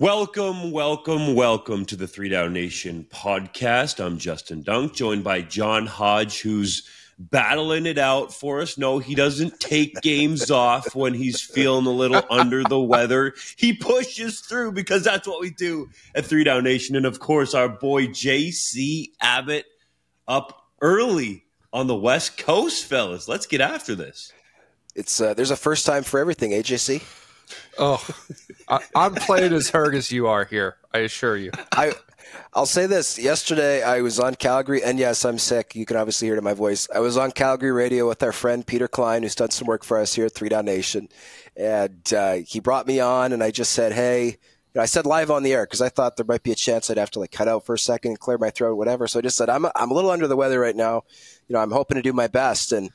Welcome to the 3 Down Nation podcast. I'm Justin Dunk, joined by John Hodge, who's battling it out for us. No, he doesn't take games off when he's feeling a little under the weather. He pushes through because that's what we do at 3 Down Nation. And, of course, our boy JC Abbott up early on the West Coast, fellas. Let's get after this. It's there's a first time for everything, AJC. Oh, I'm playing as hurt as you are here, I assure you. I'll say this. Yesterday, I was on Calgary, and yes, I'm sick. You can obviously hear it in my voice. I was on Calgary radio with our friend Peter Klein, who's done some work for us here at 3 Down Nation. And he brought me on, and I just said, hey, I said live on the air because I thought there might be a chance I'd have to cut out for a second and clear my throat, whatever. So I just said, I'm a little under the weather right now. I'm hoping to do my best. And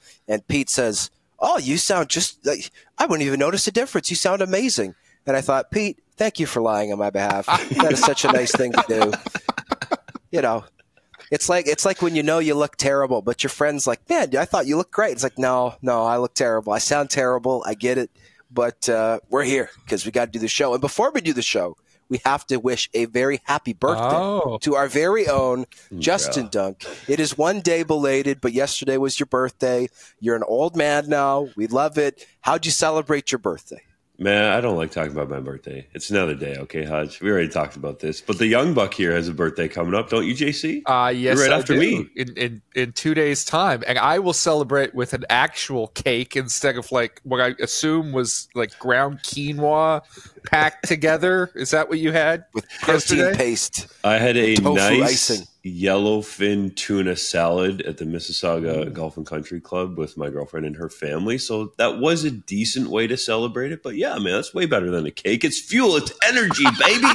Pete says, oh, you sound just like I wouldn't even notice a difference. You sound amazing. And I thought, Pete, thank you for lying on my behalf. That is such a nice thing to do. It's like when you look terrible, but your friend's like, man, I thought you looked great. It's like, no, I look terrible. I sound terrible. I get it. But we're here because we got to do the show. And before we do the show, we have to wish a very happy birthday to our very own Justin Dunk. It is one day belated, but yesterday was your birthday. You're an old man now. We love it. How'd you celebrate your birthday? Man, I don't like talking about my birthday. It's another day, okay, Hodge? We already talked about this. But the young buck here has a birthday coming up, don't you, JC? Yes, you're right after me. In 2 days' time. And I will celebrate with an actual cake instead of what I assume was ground quinoa packed together. Is that what you had? With protein paste. I had a nice icing. Yellowfin tuna salad at the Mississauga Golf and Country Club with my girlfriend and her family. So that was a decent way to celebrate it. But yeah, man, that's way better than a cake. It's fuel. It's energy, baby.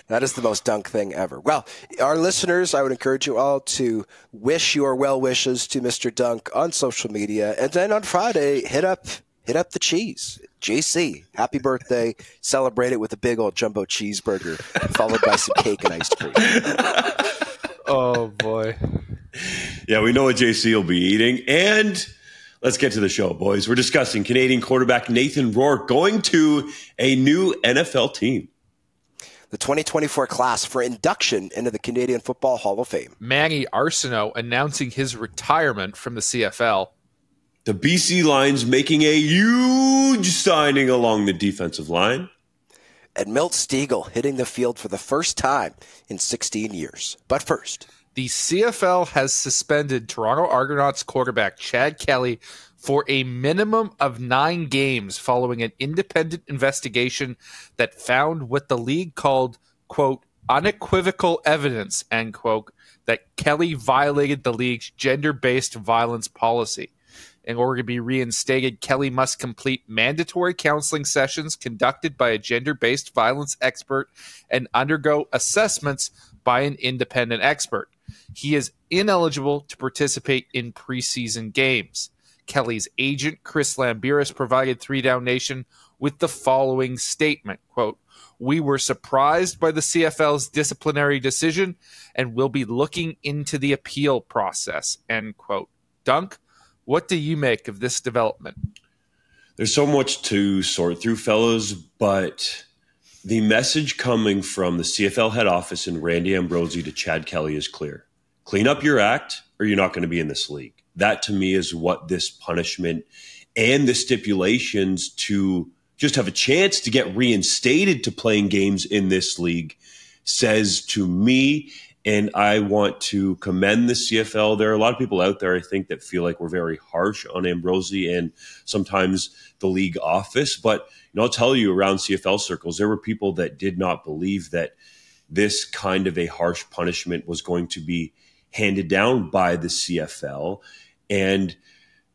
That is the most Dunk thing ever. Well, our listeners, I would encourage you all to wish your well wishes to Mr. Dunk on social media. And then on Friday, hit up the cheese. JC, happy birthday. Celebrate it with a big old jumbo cheeseburger, followed by some cake and ice cream. Oh, boy. Yeah, we know what JC will be eating. And let's get to the show, boys. We're discussing Canadian quarterback Nathan Rourke going to a new NFL team. The 2024 class for induction into the Canadian Football Hall of Fame. Manny Arceneaux announcing his retirement from the CFL. The BC Lions making a huge signing along the defensive line. And Milt Stegall hitting the field for the first time in 16 years. But first, the CFL has suspended Toronto Argonauts quarterback Chad Kelly for a minimum of 9 games following an independent investigation that found what the league called, quote, unequivocal evidence, end quote, that Kelly violated the league's gender-based violence policy. In order to be reinstated, Kelly must complete mandatory counseling sessions conducted by a gender-based violence expert and undergo assessments by an independent expert. He is ineligible to participate in preseason games. Kelly's agent, Chris Lambiris, provided 3 Down Nation with the following statement, quote, "We were surprised by the CFL's disciplinary decision and will be looking into the appeal process," end quote. Dunk, what do you make of this development? There's so much to sort through, fellas, but the message coming from the CFL head office and Randy Ambrosie to Chad Kelly is clear. Clean up your act or you're not going to be in this league. That, to me, is what this punishment and the stipulations to just have a chance to get reinstated to playing games in this league says to me. And I want to commend the CFL. There are a lot of people out there, I think, that feel like we're very harsh on Ambrosie and sometimes the league office. But I'll tell you, around CFL circles, there were people that did not believe that this kind of a harsh punishment was going to be handed down by the CFL. And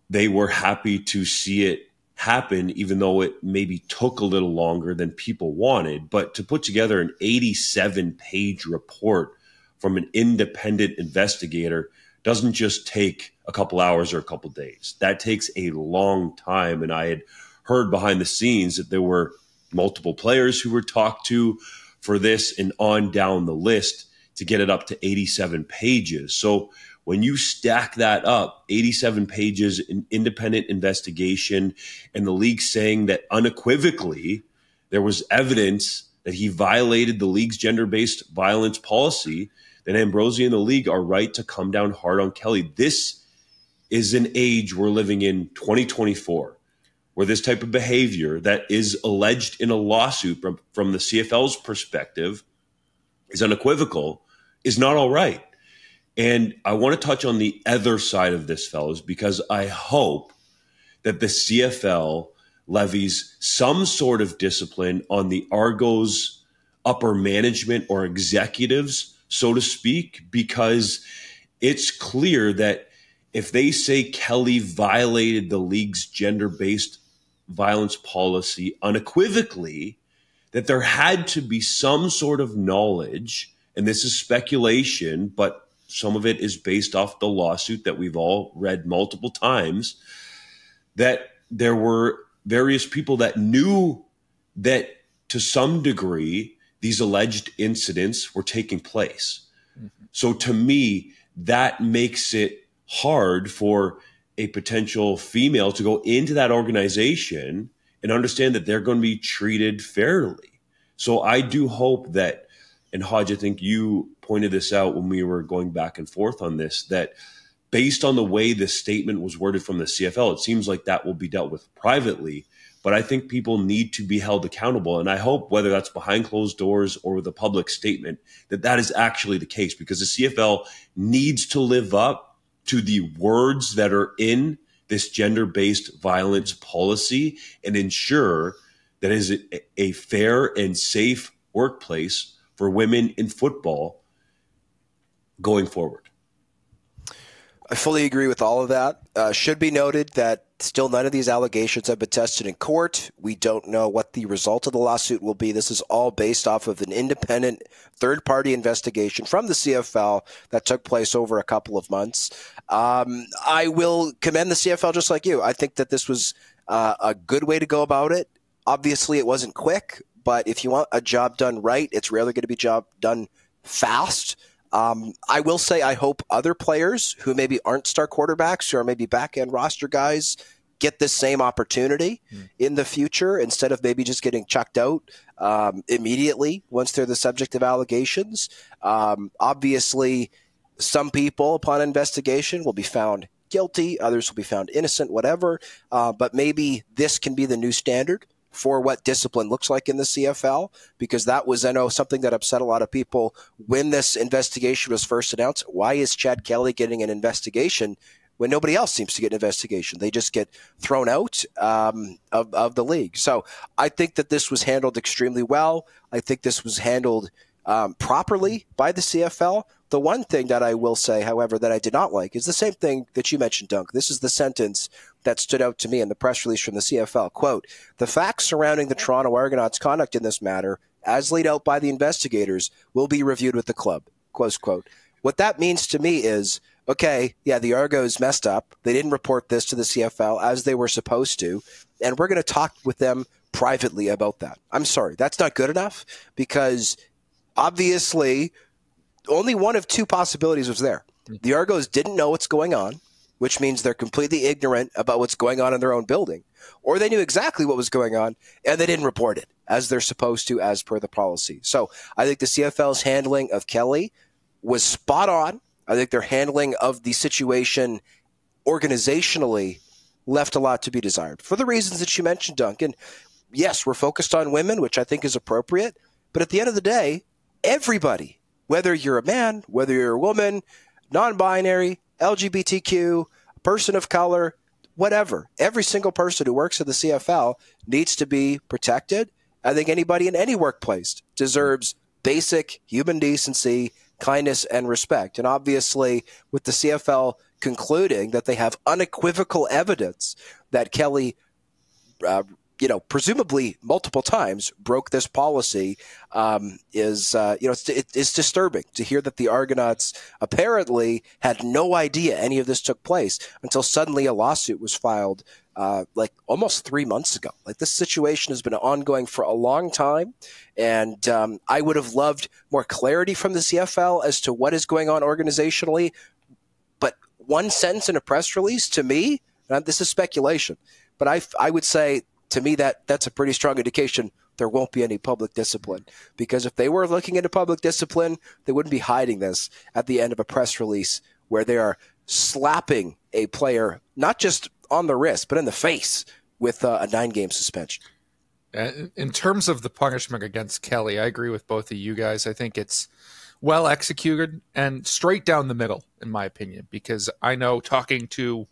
they were happy to see it happen, even though it maybe took a little longer than people wanted. But to put together an 87-page report from an independent investigator doesn't just take a couple hours or a couple days. That takes a long time. And I had heard behind the scenes that there were multiple players who were talked to for this and on down the list to get it up to 87 pages. So when you stack that up, 87 pages, an independent investigation, and the league saying that unequivocally there was evidence that he violated the league's gender-based violence policy, then Ambrosie and the league are right to come down hard on Kelly. This is an age we're living in, 2024, where this type of behavior that is alleged in a lawsuit from the CFL's perspective is unequivocal, is not all right. And I want to touch on the other side of this, fellas, because I hope that the CFL levies some sort of discipline on the Argos upper management or executives, so to speak, because it's clear that if they say Kelly violated the league's gender-based violence policy unequivocally, that there had to be some sort of knowledge, and this is speculation, but some of it is based off the lawsuit that we've all read multiple times, that there were various people that knew that to some degree these alleged incidents were taking place. Mm-hmm. So to me, that makes it hard for a potential female to go into that organization and understand that they're going to be treated fairly. So I do hope that, and Hodge, I think you pointed this out when we were going back and forth on this, that based on the way this statement was worded from the CFL, it seems like that will be dealt with privately. But I think people need to be held accountable. And I hope, whether that's behind closed doors or with a public statement, that that is actually the case, because the CFL needs to live up to the words that are in this gender-based violence policy and ensure that it is a fair and safe workplace for women in football going forward. I fully agree with all of that. Should be noted that still none of these allegations have been tested in court. We don't know what the result of the lawsuit will be. This is all based off of an independent third-party investigation from the CFL that took place over a couple of months. I will commend the CFL just like you. I think that this was a good way to go about it. Obviously, it wasn't quick, but if you want a job done right, it's rarely going to be job done fast. I will say I hope other players who maybe aren't star quarterbacks, who are maybe back-end roster guys, get this same opportunity in the future instead of maybe just getting chucked out immediately once they're the subject of allegations. Obviously, some people, upon investigation, will be found guilty. Others will be found innocent, whatever. But maybe this can be the new standard for what discipline looks like in the CFL, because that was, I know, something that upset a lot of people when this investigation was first announced. Why is Chad Kelly getting an investigation when nobody else seems to get an investigation? They just get thrown out of the league. So I think that this was handled extremely well. I think this was handled properly by the CFL. The one thing that I will say, however, that I did not like is the same thing that you mentioned, Dunk. This is the sentence that stood out to me in the press release from the CFL. Quote, "The facts surrounding the Toronto Argonauts' conduct in this matter, as laid out by the investigators, will be reviewed with the club." Close quote. What that means to me is, okay, yeah, the Argos messed up. They didn't report this to the CFL as they were supposed to, and we're going to talk with them privately about that. I'm sorry, that's not good enough, because obviously only one of two possibilities was there. The Argos didn't know what's going on, which means they're completely ignorant about what's going on in their own building, or they knew exactly what was going on and they didn't report it as they're supposed to as per the policy. So I think the CFL's handling of Kelly was spot on. I think their handling of the situation organizationally left a lot to be desired for the reasons that you mentioned, Duncan. Yes, we're focused on women, which I think is appropriate, but at the end of the day, everybody, whether you're a man, whether you're a woman, non-binary, LGBTQ, person of color, whatever, every single person who works at the CFL needs to be protected. I think anybody in any workplace deserves basic human decency, kindness, and respect. And obviously, with the CFL concluding that they have unequivocal evidence that Kelly presumably multiple times broke this policy, it's disturbing to hear that the Argonauts apparently had no idea any of this took place until suddenly a lawsuit was filed almost 3 months ago. Like, this situation has been ongoing for a long time, and I would have loved more clarity from the CFL as to what is going on organizationally. But one sentence in a press release, to me, and this is speculation, but I would say, to me, that's a pretty strong indication there won't be any public discipline. Because if they were looking into public discipline, they wouldn't be hiding this at the end of a press release where they are slapping a player, not just on the wrist, but in the face with a 9-game suspension. In terms of the punishment against Kelly, I agree with both of you guys. I think it's well executed and straight down the middle, in my opinion, because I know, talking to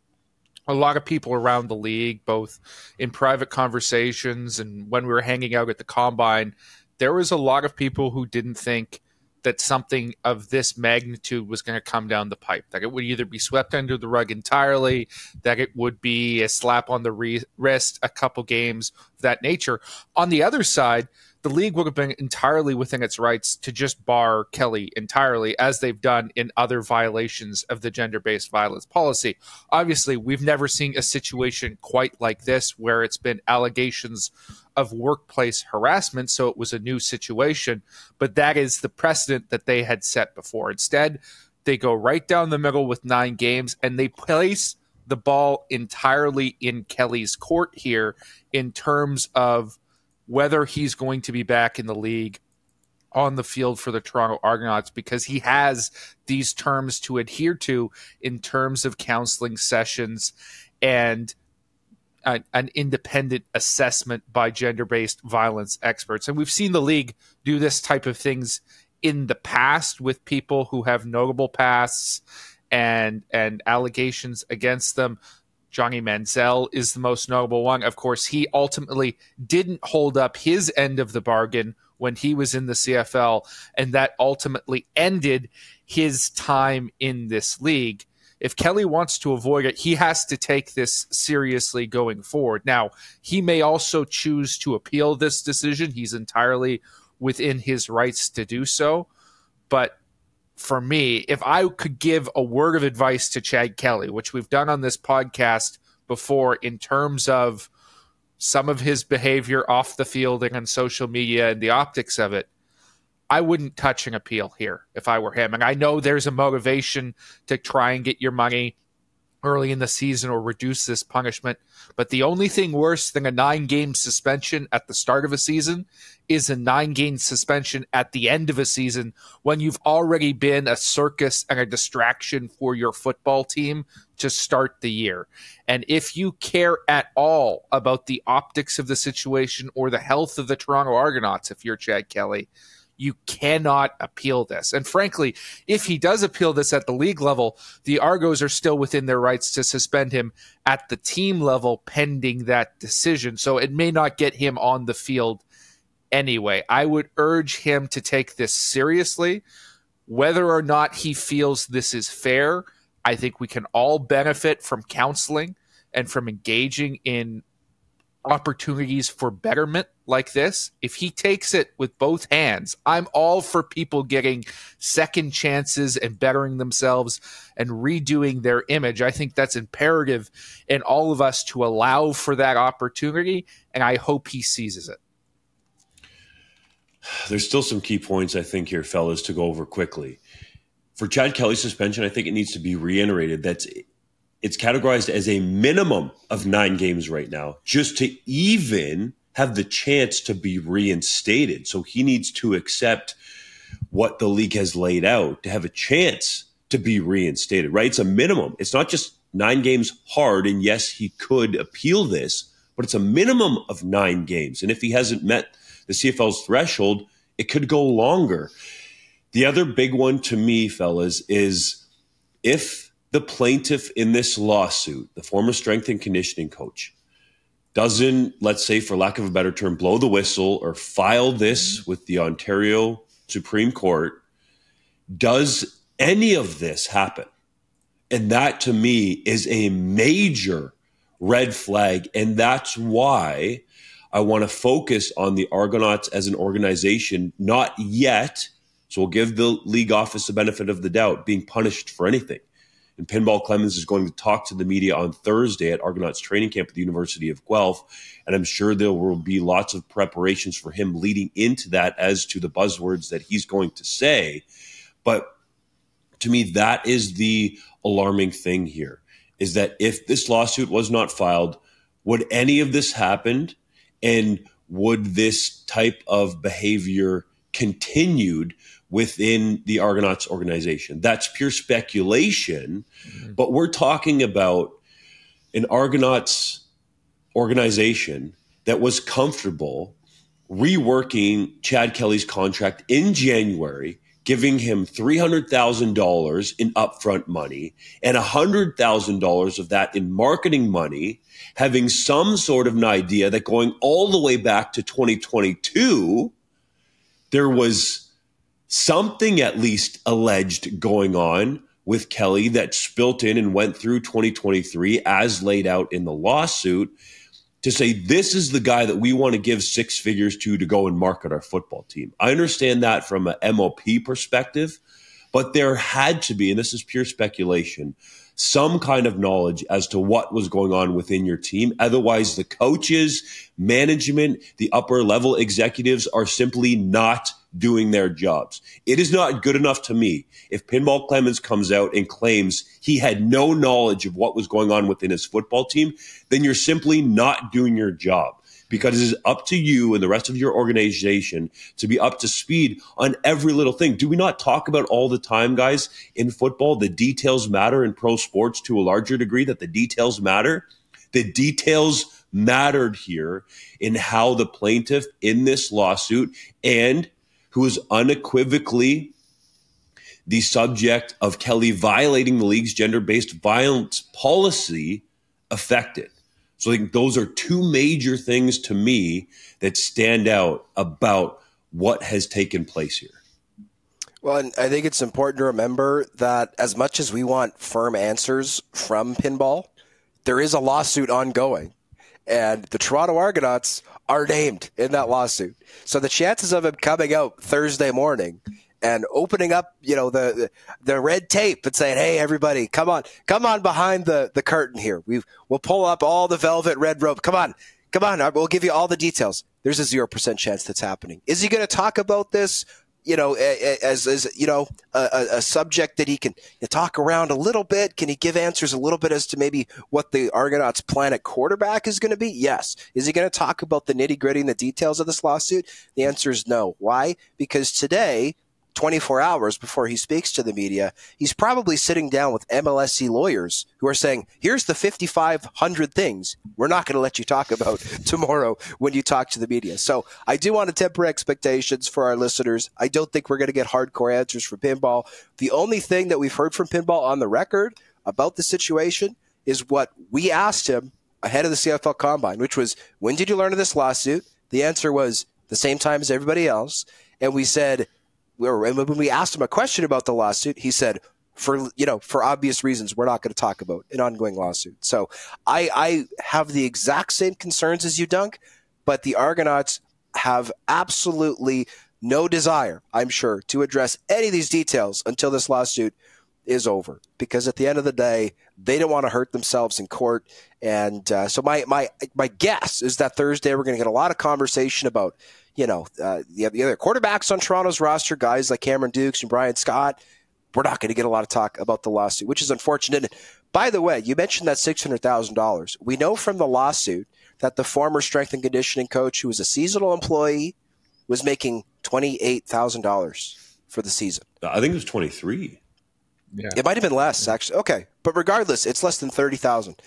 a lot of people around the league, both in private conversations and when we were hanging out at the Combine, there was a lot of people who didn't think that something of this magnitude was going to come down the pipe, that it would either be swept under the rug entirely, that it would be a slap on the wrist, a couple games of that nature. On the other side, the league would have been entirely within its rights to just bar Kelly entirely, as they've done in other violations of the gender-based violence policy. Obviously, we've never seen a situation quite like this where it's been allegations of workplace harassment, so it was a new situation, but that is the precedent that they had set before. Instead, they go right down the middle with 9 games, and they place the ball entirely in Kelly's court here in terms of whether he's going to be back in the league on the field for the Toronto Argonauts, because he has these terms to adhere to in terms of counseling sessions and an independent assessment by gender-based violence experts. And we've seen the league do this type of things in the past with people who have notable pasts and allegations against them. Johnny Manziel is the most notable one. Of course, he ultimately didn't hold up his end of the bargain when he was in the CFL, and that ultimately ended his time in this league. If Kelly wants to avoid it, he has to take this seriously going forward. Now, he may also choose to appeal this decision. He's entirely within his rights to do so. But for me, if I could give a word of advice to Chad Kelly, which we've done on this podcast before in terms of some of his behavior off the field and on social media and the optics of it, I wouldn't touch an appeal here if I were him. And I know there's a motivation to try and get your money early in the season or reduce this punishment, but the only thing worse than a 9-game suspension at the start of a season is a 9-game suspension at the end of a season when you've already been a circus and a distraction for your football team to start the year. And if you care at all about the optics of the situation or the health of the Toronto Argonauts, if you're Chad Kelly, you cannot appeal this. And frankly, if he does appeal this at the league level, the Argos are still within their rights to suspend him at the team level pending that decision. So it may not get him on the field anyway. I would urge him to take this seriously. Whether or not he feels this is fair, I think we can all benefit from counseling and from engaging in opportunities for betterment like this. If he takes it with both hands, I'm all for people getting second chances and bettering themselves and redoing their image. I think that's imperative in all of us to allow for that opportunity, and I hope he seizes it. There's still some key points, I think, here, fellas, to go over quickly. For Chad Kelly's suspension, I think it needs to be reiterated that it's categorized as a minimum of 9 games right now, just to even have the chance to be reinstated. So he needs to accept what the league has laid out to have a chance to be reinstated, right? It's a minimum. It's not just 9 games hard, and yes, he could appeal this, but it's a minimum of 9 games. And if he hasn't met the CFL's threshold, it could go longer. The other big one to me, fellas, is if the plaintiff in this lawsuit, the former strength and conditioning coach, doesn't, let's say, for lack of a better term, blow the whistle or file this with the Ontario Supreme Court, does any of this happen? And that, to me, is a major red flag. And that's why I want to focus on the Argonauts as an organization, not yet, so we'll give the league office the benefit of the doubt, being punished for anything. And Pinball Clemens is going to talk to the media on Thursday at Argonauts training camp at the University of Guelph. And I'm sure there will be lots of preparations for him leading into that as to the buzzwords that he's going to say. But to me, that is the alarming thing here, is that if this lawsuit was not filed, would any of this happen? And would this type of behavior continued within the Argonauts organization? That's pure speculation, but we're talking about an Argonauts organization that was comfortable reworking Chad Kelly's contract in January, giving him $300,000 in upfront money and $100,000 of that in marketing money, having some sort of an idea that going all the way back to 2022, there was something at least alleged going on with Kelly that spilt in and went through 2023 as laid out in the lawsuit, to say this is the guy that we want to give six figures to go and market our football team. I understand that from an MOP perspective, but there had to be, and this is pure speculation, some kind of knowledge as to what was going on within your team. Otherwise, the coaches, management, the upper level executives are simply not doing their jobs. It is not good enough to me if Pinball Clemens comes out and claims he had no knowledge of what was going on within his football team. Then you're simply not doing your job, because it is up to you and the rest of your organization to be up to speed on every little thing. Do we not talk about all the time, guys, in football, the details matter, in pro sports to a larger degree, that the details matter? The details mattered here in how the plaintiff in this lawsuit, and who is unequivocally the subject of Kelly violating the league's gender-based violence policy, affected. So I think those are two major things to me that stand out about what has taken place here. Well, and I think it's important to remember that as much as we want firm answers from Pinball, there is a lawsuit ongoing. And the Toronto Argonauts are named in that lawsuit. So the chances of him coming out Thursday morning and opening up, the red tape and saying, "Hey, everybody, come on behind the curtain here. We'll pull up all the velvet red rope. Come on, we'll give you all the details." There's a 0% chance that's happening. Is he going to talk about this, as a subject that he can talk around a little bit? Can he give answers a little bit as to maybe what the Argonauts' plan at quarterback is going to be? Yes. Is he going to talk about the nitty-gritty and the details of this lawsuit? The answer is no. Why? Because today, 24 hours before he speaks to the media, he's probably sitting down with MLSE lawyers who are saying, here's the 5,500 things we're not going to let you talk about tomorrow when you talk to the media. So I do want to temper expectations for our listeners. I don't think we're going to get hardcore answers from Pinball. The only thing that we've heard from Pinball on the record about the situation is what we asked him ahead of the CFL Combine, which was, when did you learn of this lawsuit? The answer was the same time as everybody else. And we said, when we asked him a question about the lawsuit, he said, for obvious reasons, we're not going to talk about an ongoing lawsuit. So I have the exact same concerns as you, Dunk, but the Argonauts have absolutely no desire, I'm sure, to address any of these details until this lawsuit is over. Because at the end of the day, they don't want to hurt themselves in court. And so my guess is that Thursday we're going to get a lot of conversation about the other quarterbacks on Toronto's roster, guys like Cameron Dukes and Brian Scott. We're not going to get a lot of talk about the lawsuit, which is unfortunate. By the way, you mentioned that $600,000. We know from the lawsuit that the former strength and conditioning coach, who was a seasonal employee, was making $28,000 for the season. I think it was 23. Yeah. It might have been less, actually. Okay, but regardless, it's less than $30,000.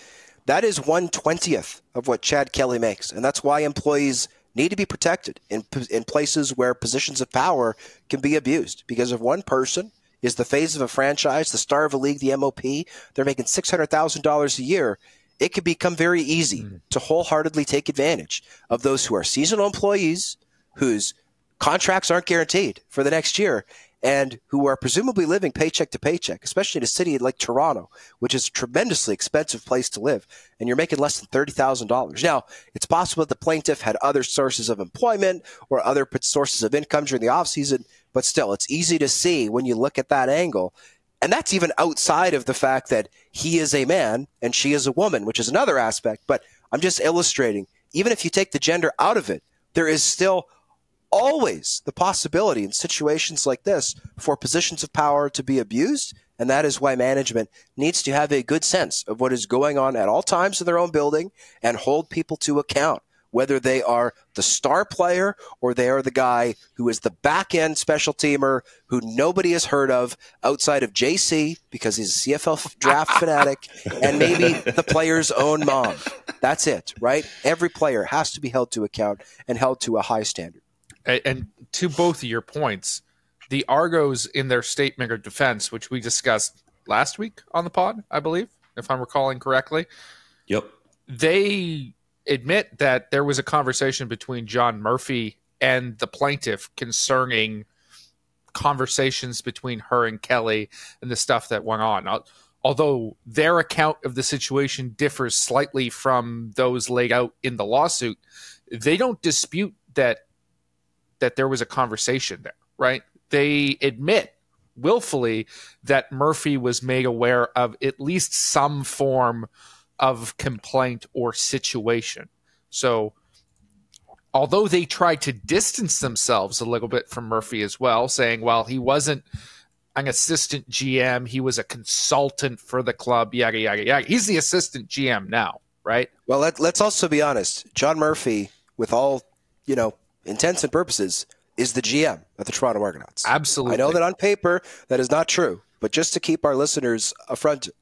That is 1/20th of what Chad Kelly makes, and that's why employees need to be protected in places where positions of power can be abused. Because if one person is the face of a franchise, the star of a league, the MOP, they're making $600,000 a year, it can become very easy to wholeheartedly take advantage of those who are seasonal employees, whose contracts aren't guaranteed for the next year, and who are presumably living paycheck to paycheck, especially in a city like Toronto, which is a tremendously expensive place to live, and you're making less than $30,000. Now, it's possible that the plaintiff had other sources of employment or other sources of income during the offseason, but still, it's easy to see when you look at that angle. And that's even outside of the fact that he is a man and she is a woman, which is another aspect. But I'm just illustrating, even if you take the gender out of it, there is still always the possibility in situations like this for positions of power to be abused, and that is why management needs to have a good sense of what is going on at all times in their own building and hold people to account whether they are the star player or they are the guy who is the back-end special teamer who nobody has heard of outside of JC because he's a CFL draft fanatic and maybe the player's own mom. That's it, right? Every player has to be held to account and held to a high standard. And to both of your points, the Argos in their statement of defense, which we discussed last week on the pod, I believe, if I'm recalling correctly. Yep. They admit that there was a conversation between John Murphy and the plaintiff concerning conversations between her and Kelly and the stuff that went on. Although their account of the situation differs slightly from those laid out in the lawsuit, they don't dispute that there was a conversation there, right? They admit willfully that Murphy was made aware of at least some form of complaint or situation. So although they tried to distance themselves a little bit from Murphy as well, saying, well, he wasn't an assistant GM, he was a consultant for the club, yada, yada, yada. He's the assistant GM now, right? Well, let's also be honest. John Murphy, with all, intents and purposes, is the GM of the Toronto Argonauts. Absolutely. I know that on paper that is not true, but just to keep our listeners affronted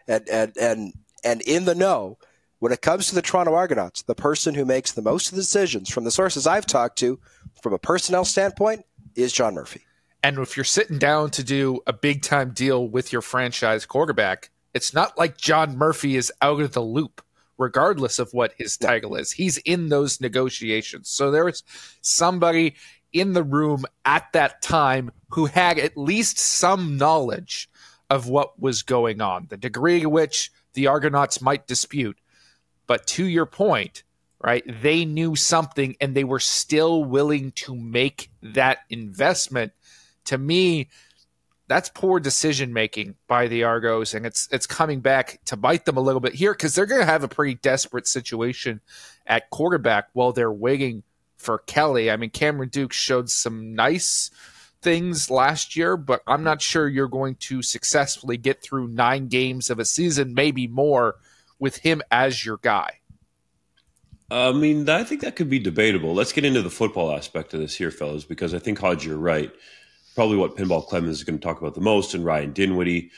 and in the know, when it comes to the Toronto Argonauts, the person who makes the most of the decisions from the sources I've talked to from a personnel standpoint is John Murphy. And if you're sitting down to do a big-time deal with your franchise quarterback, it's not like John Murphy is out of the loop, regardless of what his title is. He's in those negotiations. So there was somebody in the room at that time who had at least some knowledge of what was going on, the degree to which the Argonauts might dispute. But to your point, right, they knew something and they were still willing to make that investment. To me, that's poor decision-making by the Argos, and it's coming back to bite them a little bit here because they're going to have a pretty desperate situation at quarterback while they're waiting for Kelly. I mean, Cameron Dukes showed some nice things last year, but I'm not sure you're going to successfully get through 9 games of a season, maybe more, with him as your guy. I mean, I think that could be debatable. Let's get into the football aspect of this here, fellas, because I think, Hodge, you're right. Probably what Pinball Clemens is going to talk about the most, and Ryan Dinwiddie.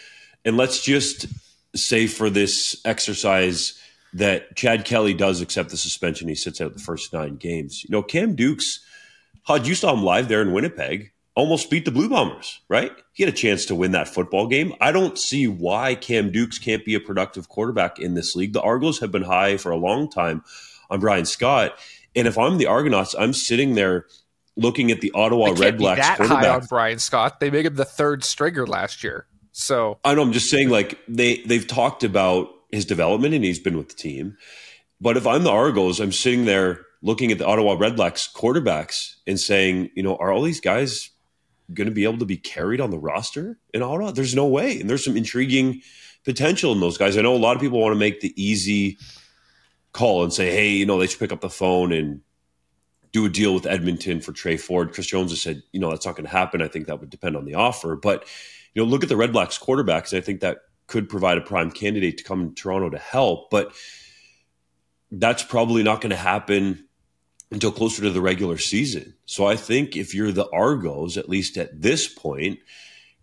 And let's just say for this exercise that Chad Kelly does accept the suspension. He sits out the first 9 games. Cam Dukes, Hodge, you saw him live there in Winnipeg, almost beat the Blue Bombers, right? He had a chance to win that football game. I don't see why Cam Dukes can't be a productive quarterback in this league. The Argos have been high for a long time on Brian Scott. And if I'm the Argonauts, I'm sitting there looking at the Ottawa Red Blacks that quarterback. High on Brian Scott. They made him the 3rd stringer last year. So I know, I'm just saying, like, they've talked about his development and he's been with the team. But if I'm the Argos, I'm sitting there looking at the Ottawa Red Blacks quarterbacks and saying, are all these guys going to be able to be carried on the roster in Ottawa? There's no way. And there's some intriguing potential in those guys. I know a lot of people want to make the easy call and say, hey, they should pick up the phone and do a deal with Edmonton for Trey Ford. Chris Jones has said, that's not going to happen. I think that would depend on the offer. But, look at the Red Blacks quarterbacks. And I think that could provide a prime candidate to come to Toronto to help. But that's probably not going to happen until closer to the regular season. So I think if you're the Argos, at least at this point,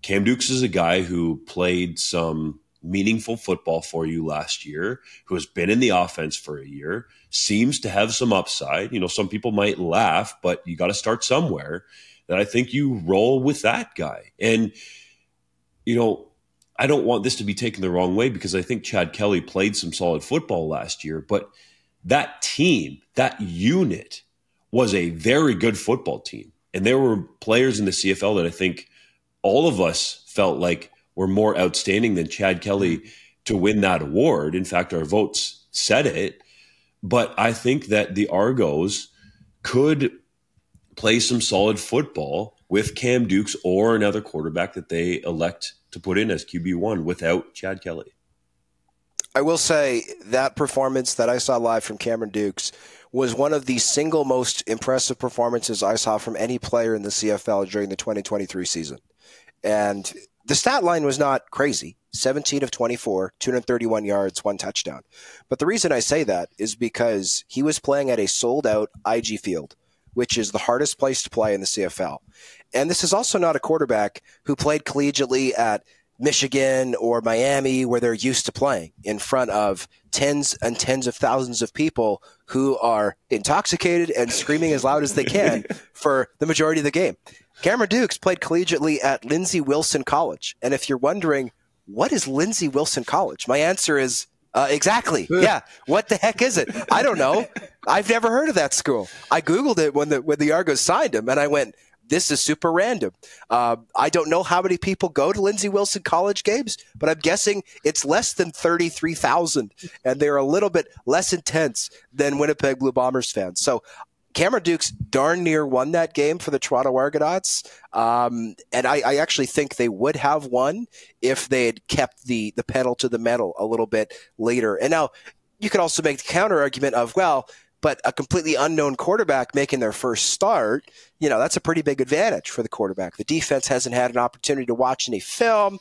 Cam Dukes is a guy who played some meaningful football for you last year, who has been in the offense for a year, seems to have some upside. Some people might laugh, but you got to start somewhere. That I think you roll with that guy. And, I don't want this to be taken the wrong way because I think Chad Kelly played some solid football last year, but that team, that unit was a very good football team. And there were players in the CFL that I think all of us felt like were more outstanding than Chad Kelly to win that award. In fact, our votes said it. But I think that the Argos could play some solid football with Cam Dukes or another quarterback that they elect to put in as QB1 without Chad Kelly. I will say that performance that I saw live from Cameron Dukes was one of the single most impressive performances I saw from any player in the CFL during the 2023 season. And the stat line was not crazy, 17 of 24, 231 yards, 1 touchdown. But the reason I say that is because he was playing at a sold-out IG field, which is the hardest place to play in the CFL. And this is also not a quarterback who played collegiately at Michigan or Miami, where they're used to playing in front of tens and tens of thousands of people who are intoxicated and screaming as loud as they can for the majority of the game. Cameron Dukes played collegiately at Lindsey Wilson College. And if you're wondering, what is Lindsey Wilson College? My answer is exactly. Yeah. What the heck is it? I don't know. I've never heard of that school. I Googled it when the Argos signed him, and I went, this is super random. I don't know how many people go to Lindsey Wilson College games, but I'm guessing it's less than 33,000, and they're a little bit less intense than Winnipeg Blue Bombers fans. So Cameron Dukes darn near won that game for the Toronto Argonauts, and I actually think they would have won if they had kept the pedal to the metal a little bit later. And now you could also make the counter argument of, well, but a completely unknown quarterback making their first start, that's a pretty big advantage for the quarterback. The defense hasn't had an opportunity to watch any film,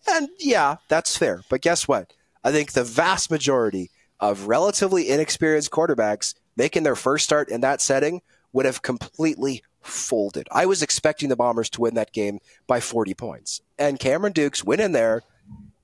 and yeah, that's fair. But guess what? I think the vast majority of relatively inexperienced quarterbacks making their first start in that setting would have completely folded. I was expecting the Bombers to win that game by 40 points. And Cameron Dukes went in there,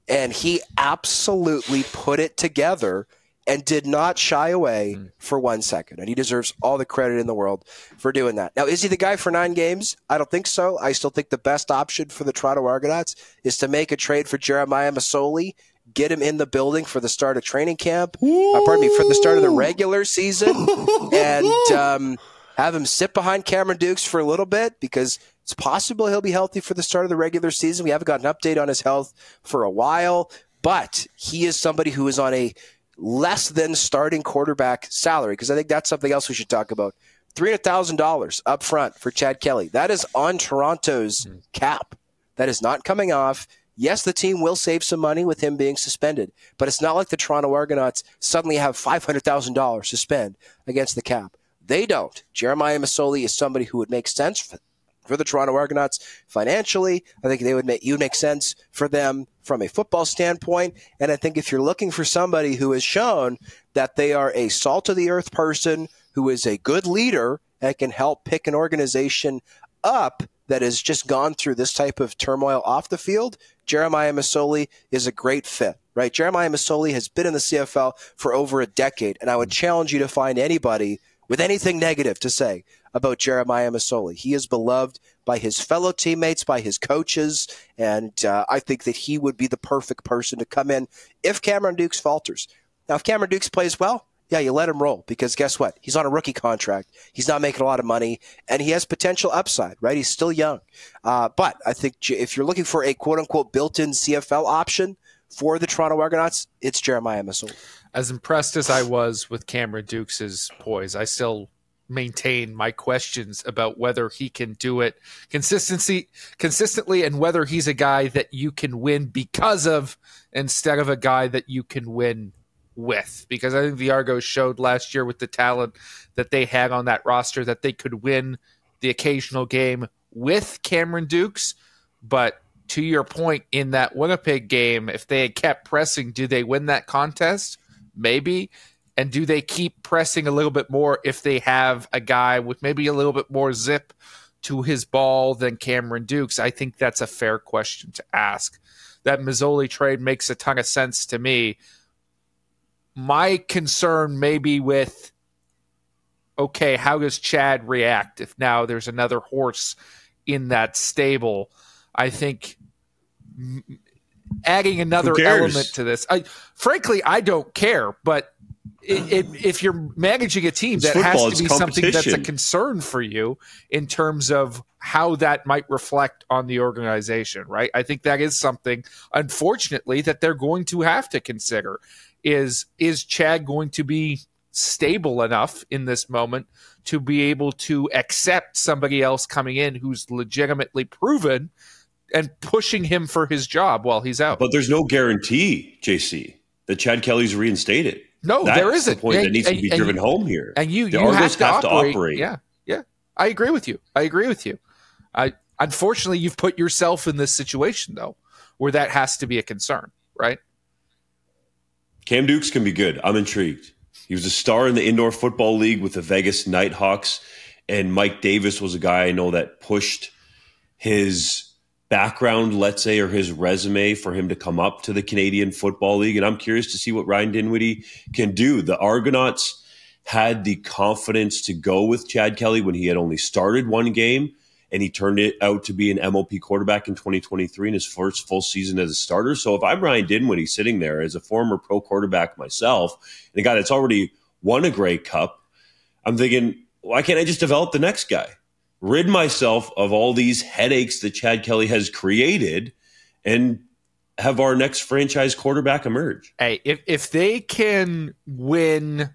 and he absolutely put it together and did not shy away for 1 second. And he deserves all the credit in the world for doing that. Now, is he the guy for 9 games? I don't think so. I still think the best option for the Toronto Argonauts is to make a trade for Jeremiah Masoli, get him in the building for the start of training camp, for the start of the regular season, and have him sit behind Cameron Dukes for a little bit, because it's possible he'll be healthy for the start of the regular season. We haven't got an update on his health for a while, but he is somebody who is on a less than starting quarterback salary, because I think that's something else we should talk about. $300,000 up front for Chad Kelly. That is on Toronto's cap. That is not coming off. Yes, the team will save some money with him being suspended, but it's not like the Toronto Argonauts suddenly have $500,000 to spend against the cap. They don't. Jeremiah Masoli is somebody who would make sense for the Toronto Argonauts financially. I think you'd make sense for them from a football standpoint. And I think if you're looking for somebody who has shown that they are a salt-of-the-earth person, who is a good leader and can help pick an organization up that has just gone through this type of turmoil off the field, Jeremiah Masoli is a great fit, right? Jeremiah Masoli has been in the CFL for over a decade, and I would challenge you to find anybody with anything negative to say about Jeremiah Masoli. He is beloved by his fellow teammates, by his coaches, and I think that he would be the perfect person to come in if Cameron Dukes falters. Now, if Cameron Dukes plays well, yeah, you let him roll, because guess what? He's on a rookie contract. He's not making a lot of money, and he has potential upside, right? He's still young. But I think if you're looking for a quote-unquote built-in CFL option for the Toronto Argonauts, it's Jeremiah Masoli. As impressed as I was with Cameron Dukes' poise, I still maintain my questions about whether he can do it consistently and whether he's a guy that you can win because of instead of a guy that you can win with. Because I think the Argos showed last year with the talent that they had on that roster that they could win the occasional game with Cameron Dukes. But to your point, in that Winnipeg game, if they had kept pressing, do they win that contest? Maybe. And do they keep pressing a little bit more if they have a guy with maybe a little bit more zip to his ball than Cameron Dukes? I think that's a fair question to ask. That Masoli trade makes a ton of sense to me. My concern may be with, okay, how does Chad react if now there's another horse in that stable? I think adding another element to this, frankly, I don't care, but if you're managing a team, that has to be something that's a concern for you in terms of how that might reflect on the organization, right? I think that is something, unfortunately, that they're going to have to consider. Is Chad going to be stable enough in this moment to be able to accept somebody else coming in who's legitimately proven and pushing him for his job while he's out? But there's no guarantee, JC, that Chad Kelly's reinstated. No, there isn't. That's the point that needs to be driven home here. And the Argos have to operate. Yeah. I agree with you. Unfortunately, you've put yourself in this situation, though, where that has to be a concern. right? Cam Dukes can be good. I'm intrigued. He was a star in the Indoor Football League with the Vegas Nighthawks, and Mike Davis was a guy I know that pushed his background, let's say, or his resume for him to come up to the Canadian Football League. And I'm curious to see what Ryan Dinwiddie can do. The Argonauts had the confidence to go with Chad Kelly when he had only started one game, and he turned it out to be an MLP quarterback in 2023 in his first full season as a starter. So if I'm Ryan Dinwiddie sitting there as a former pro quarterback myself, and a guy that's already won a Grey Cup, I'm thinking, why can't I just develop the next guy? Rid myself of all these headaches that Chad Kelly has created and have our next franchise quarterback emerge. Hey, if they can win,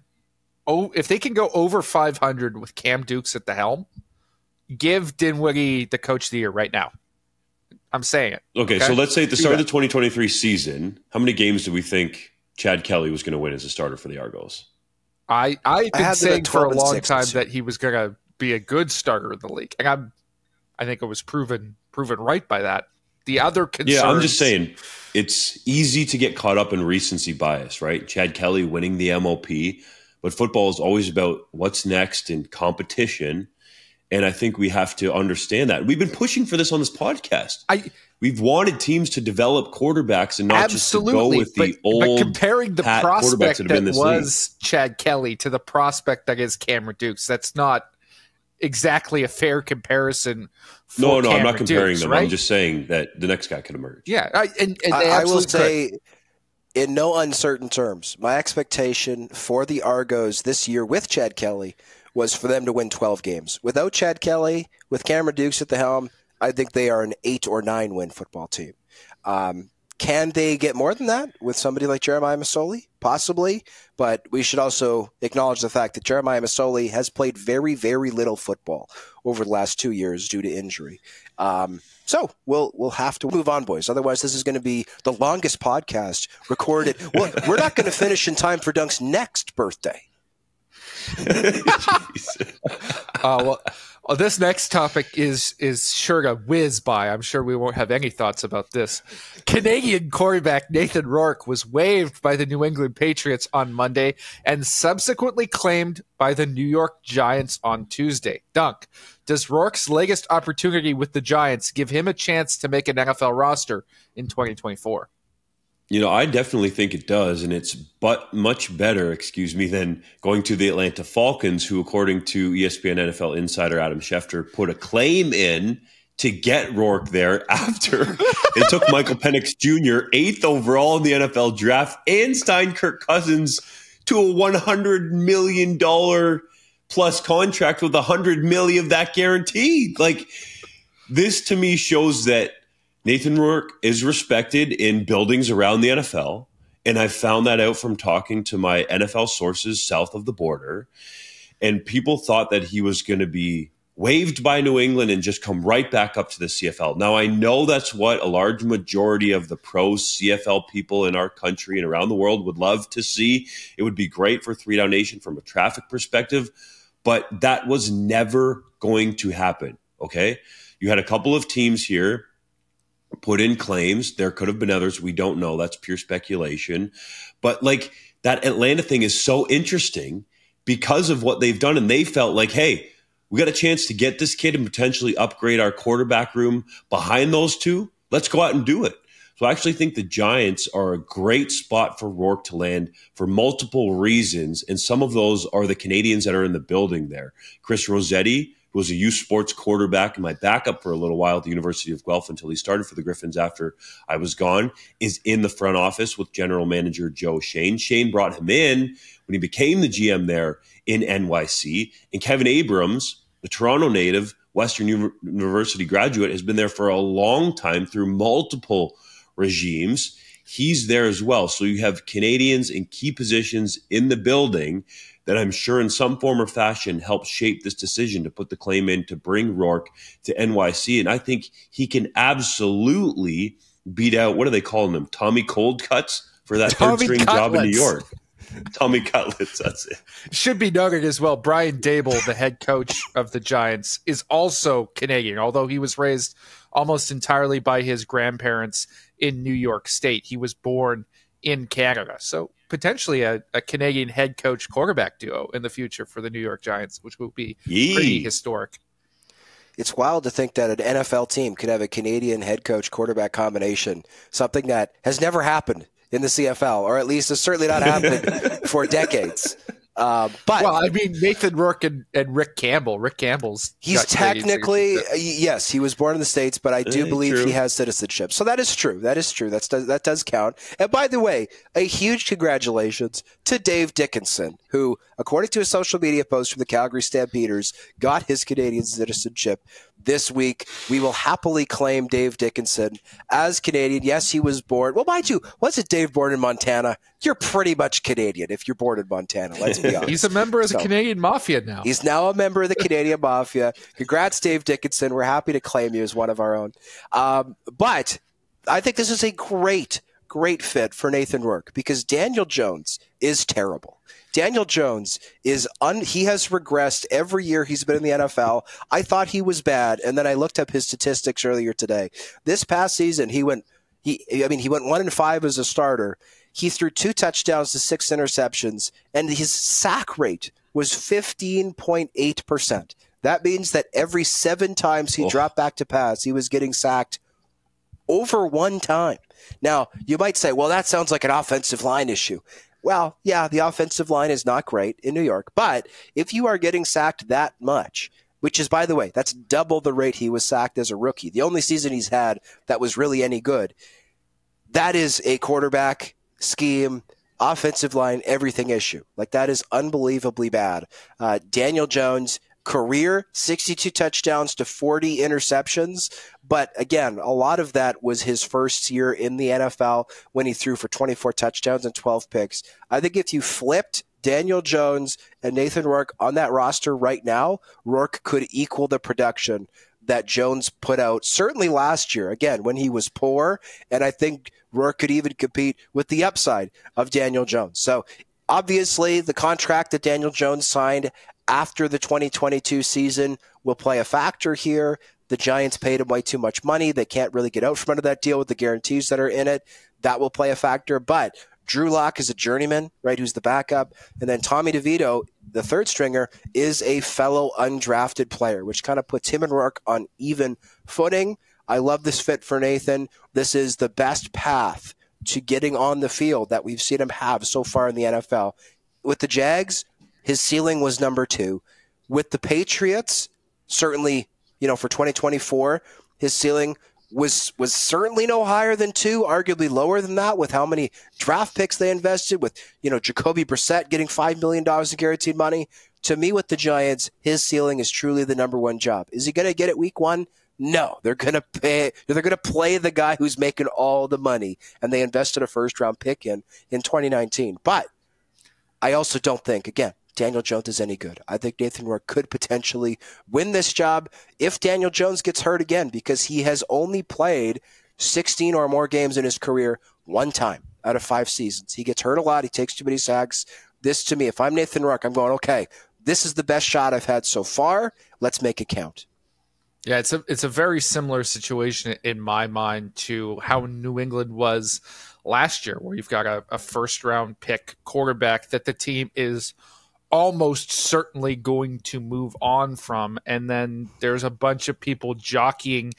if they can go over 500 with Cam Dukes at the helm, give Dinwiddie the coach of the year right now. I'm saying it. Okay, so let's say at the start of the 2023 season, how many games do we think Chad Kelly was going to win as a starter for the Argos? I've been saying for a long time that he was going to be a good starter in the league. And I think it was proven right by that. The other concerns... Yeah, I'm just saying, it's easy to get caught up in recency bias, right? Chad Kelly winning the MLP, but football is always about what's next in competition. And I think we have to understand that. We've been pushing for this on this podcast. We've wanted teams to develop quarterbacks and not just to go with the old comparing the prospect that was Chad Kelly to the prospect that is Cameron Dukes, that's not exactly a fair comparison. No, I'm not comparing Dukes, them. right? I'm just saying that the next guy could emerge. Yeah, I will say, in no uncertain terms, my expectation for the Argos this year with Chad Kelly was for them to win 12 games. Without Chad Kelly, with Cameron Dukes at the helm, I think they are an 8 or 9 win football team. Can they get more than that with somebody like Jeremiah Masoli? Possibly, but we should also acknowledge the fact that Jeremiah Masoli has played very, very little football over the last 2 years due to injury. So we'll have to move on, boys. Otherwise, this is going to be the longest podcast recorded. Well, we're not going to finish in time for Dunk's next birthday. Well, this next topic is sure to whiz by. I'm sure we won't have any thoughts about this. Canadian quarterback Nathan Rourke was waived by the New England Patriots on Monday and subsequently claimed by the New York Giants on Tuesday. Dunk, does Rourke's latest opportunity with the Giants give him a chance to make an NFL roster in 2024? I definitely think it does, and it's much better, than going to the Atlanta Falcons, who, according to ESPN NFL insider Adam Schefter, put a claim in to get Rourke there after they took Michael Penix Jr. 8th overall in the NFL draft and signed Kirk Cousins to a $100 million plus contract with $100 million of that guaranteed. Like, this to me shows that Nathan Rourke is respected in buildings around the NFL, and I found that out from talking to my NFL sources south of the border, and people thought that he was going to be waived by New England and just come right back up to the CFL. Now, I know that's what a large majority of the pro CFL people in our country and around the world would love to see. It would be great for 3 Down Nation from a traffic perspective, but that was never going to happen, okay? You had a couple of teams here put in claims. There could have been others. We don't know. That's pure speculation. But like, that Atlanta thing is so interesting because of what they've done. And they felt like, hey, we got a chance to get this kid and potentially upgrade our quarterback room behind those two. Let's go out and do it. So I actually think the Giants are a great spot for Rourke to land for multiple reasons. And some of those are the Canadians that are in the building there. Chris Rossetti, who was a youth sports quarterback and my backup for a little while at the University of Guelph until he started for the Griffins after I was gone, is in the front office with general manager Joe Shane. Shane brought him in when he became the GM there in NYC. And Kevin Abrams, the Toronto native, Western University graduate, has been there for a long time through multiple regimes. He's there as well. So you have Canadians in key positions in the building that I'm sure in some form or fashion helped shape this decision to put the claim in to bring Rourke to NYC. And I think he can absolutely beat out, what are they calling them, Tommy Cold Cuts for that third-string job in New York. Tommy Cutlets, that's it. Should be noted as well, Brian Daboll, the head coach of the Giants, is also Canadian, although he was raised almost entirely by his grandparents in New York State. He was born in Canada. So potentially a Canadian head coach quarterback duo in the future for the New York Giants, which will be pretty historic. It's wild to think that an NFL team could have a Canadian head coach quarterback combination, something that has never happened in the CFL, or at least has certainly not happened for decades. Nathan Rourke and Rick Campbell. Rick Campbell's he's technically yes, he was born in the States, but I do believe he has citizenship. So that is true. That does count. And by the way, a huge congratulations to Dave Dickenson, who, according to a social media post from the Calgary Stampeders, got his Canadian citizenship this week. We will happily claim Dave Dickenson as Canadian. Yes, he was born. Well, mind you, wasn't Dave born in Montana? You're pretty much Canadian if you're born in Montana. Let's be honest. He's a member of the Canadian Mafia now. He's now a member of the Canadian Mafia. Congrats, Dave Dickenson. We're happy to claim you as one of our own. But I think this is a great fit for Nathan Rourke because Daniel Jones is terrible. Daniel Jones he has regressed every year he's been in the NFL. I thought he was bad, and then I looked up his statistics earlier today. This past season, he went 1-5 as a starter. He threw 2 touchdowns to 6 interceptions, and his sack rate was 15.8%. That means that every 7 times he dropped back to pass, he was getting sacked over 1 time. Now, you might say, well, that sounds like an offensive line issue. Well, yeah, the offensive line is not great in New York, but if you are getting sacked that much, which is, by the way, that's double the rate he was sacked as a rookie, the only season he's had that was really any good, that is a quarterback, scheme, offensive line, everything issue. Like, that is unbelievably bad. Daniel Jones, career 62 touchdowns to 40 interceptions. But again, a lot of that was his first year in the NFL when he threw for 24 touchdowns and 12 picks. I think if you flipped Daniel Jones and Nathan Rourke on that roster right now, Rourke could equal the production that Jones put out certainly last year, again, when he was poor. And I think Rourke could even compete with the upside of Daniel Jones. So obviously the contract that Daniel Jones signed after the 2022 season will play a factor here. The Giants paid him way too much money. They can't really get out from under that deal with the guarantees that are in it. That will play a factor. But Drew Lock is a journeyman, right, who's the backup. And then Tommy DeVito, the third stringer, is a fellow undrafted player, which kind of puts him and Rourke on even footing. I love this fit for Nathan. This is the best path to getting on the field that we've seen him have so far in the NFL. With the Jags, his ceiling was number 2. With the Patriots, certainly, for 2024, his ceiling was certainly no higher than 2, arguably lower than that with how many draft picks they invested, with, Jacoby Brissett getting $5 million in guaranteed money. To me, with the Giants, his ceiling is truly the number 1 job. Is he going to get it week 1? No, they're going to play the guy who's making all the money, and they invested a first-round pick in 2019. But I also don't think, again, Daniel Jones is any good. I think Nathan Rourke could potentially win this job if Daniel Jones gets hurt again, because he has only played 16 or more games in his career 1 time out of 5 seasons. He gets hurt a lot. He takes too many sacks. This, to me, if I'm Nathan Rourke, I'm going, okay, this is the best shot I've had so far. Let's make it count. Yeah, it's a very similar situation in my mind to how New England was last year, where you've got a first-round pick quarterback that the team is almost certainly going to move on from, and then there's a bunch of people jockeying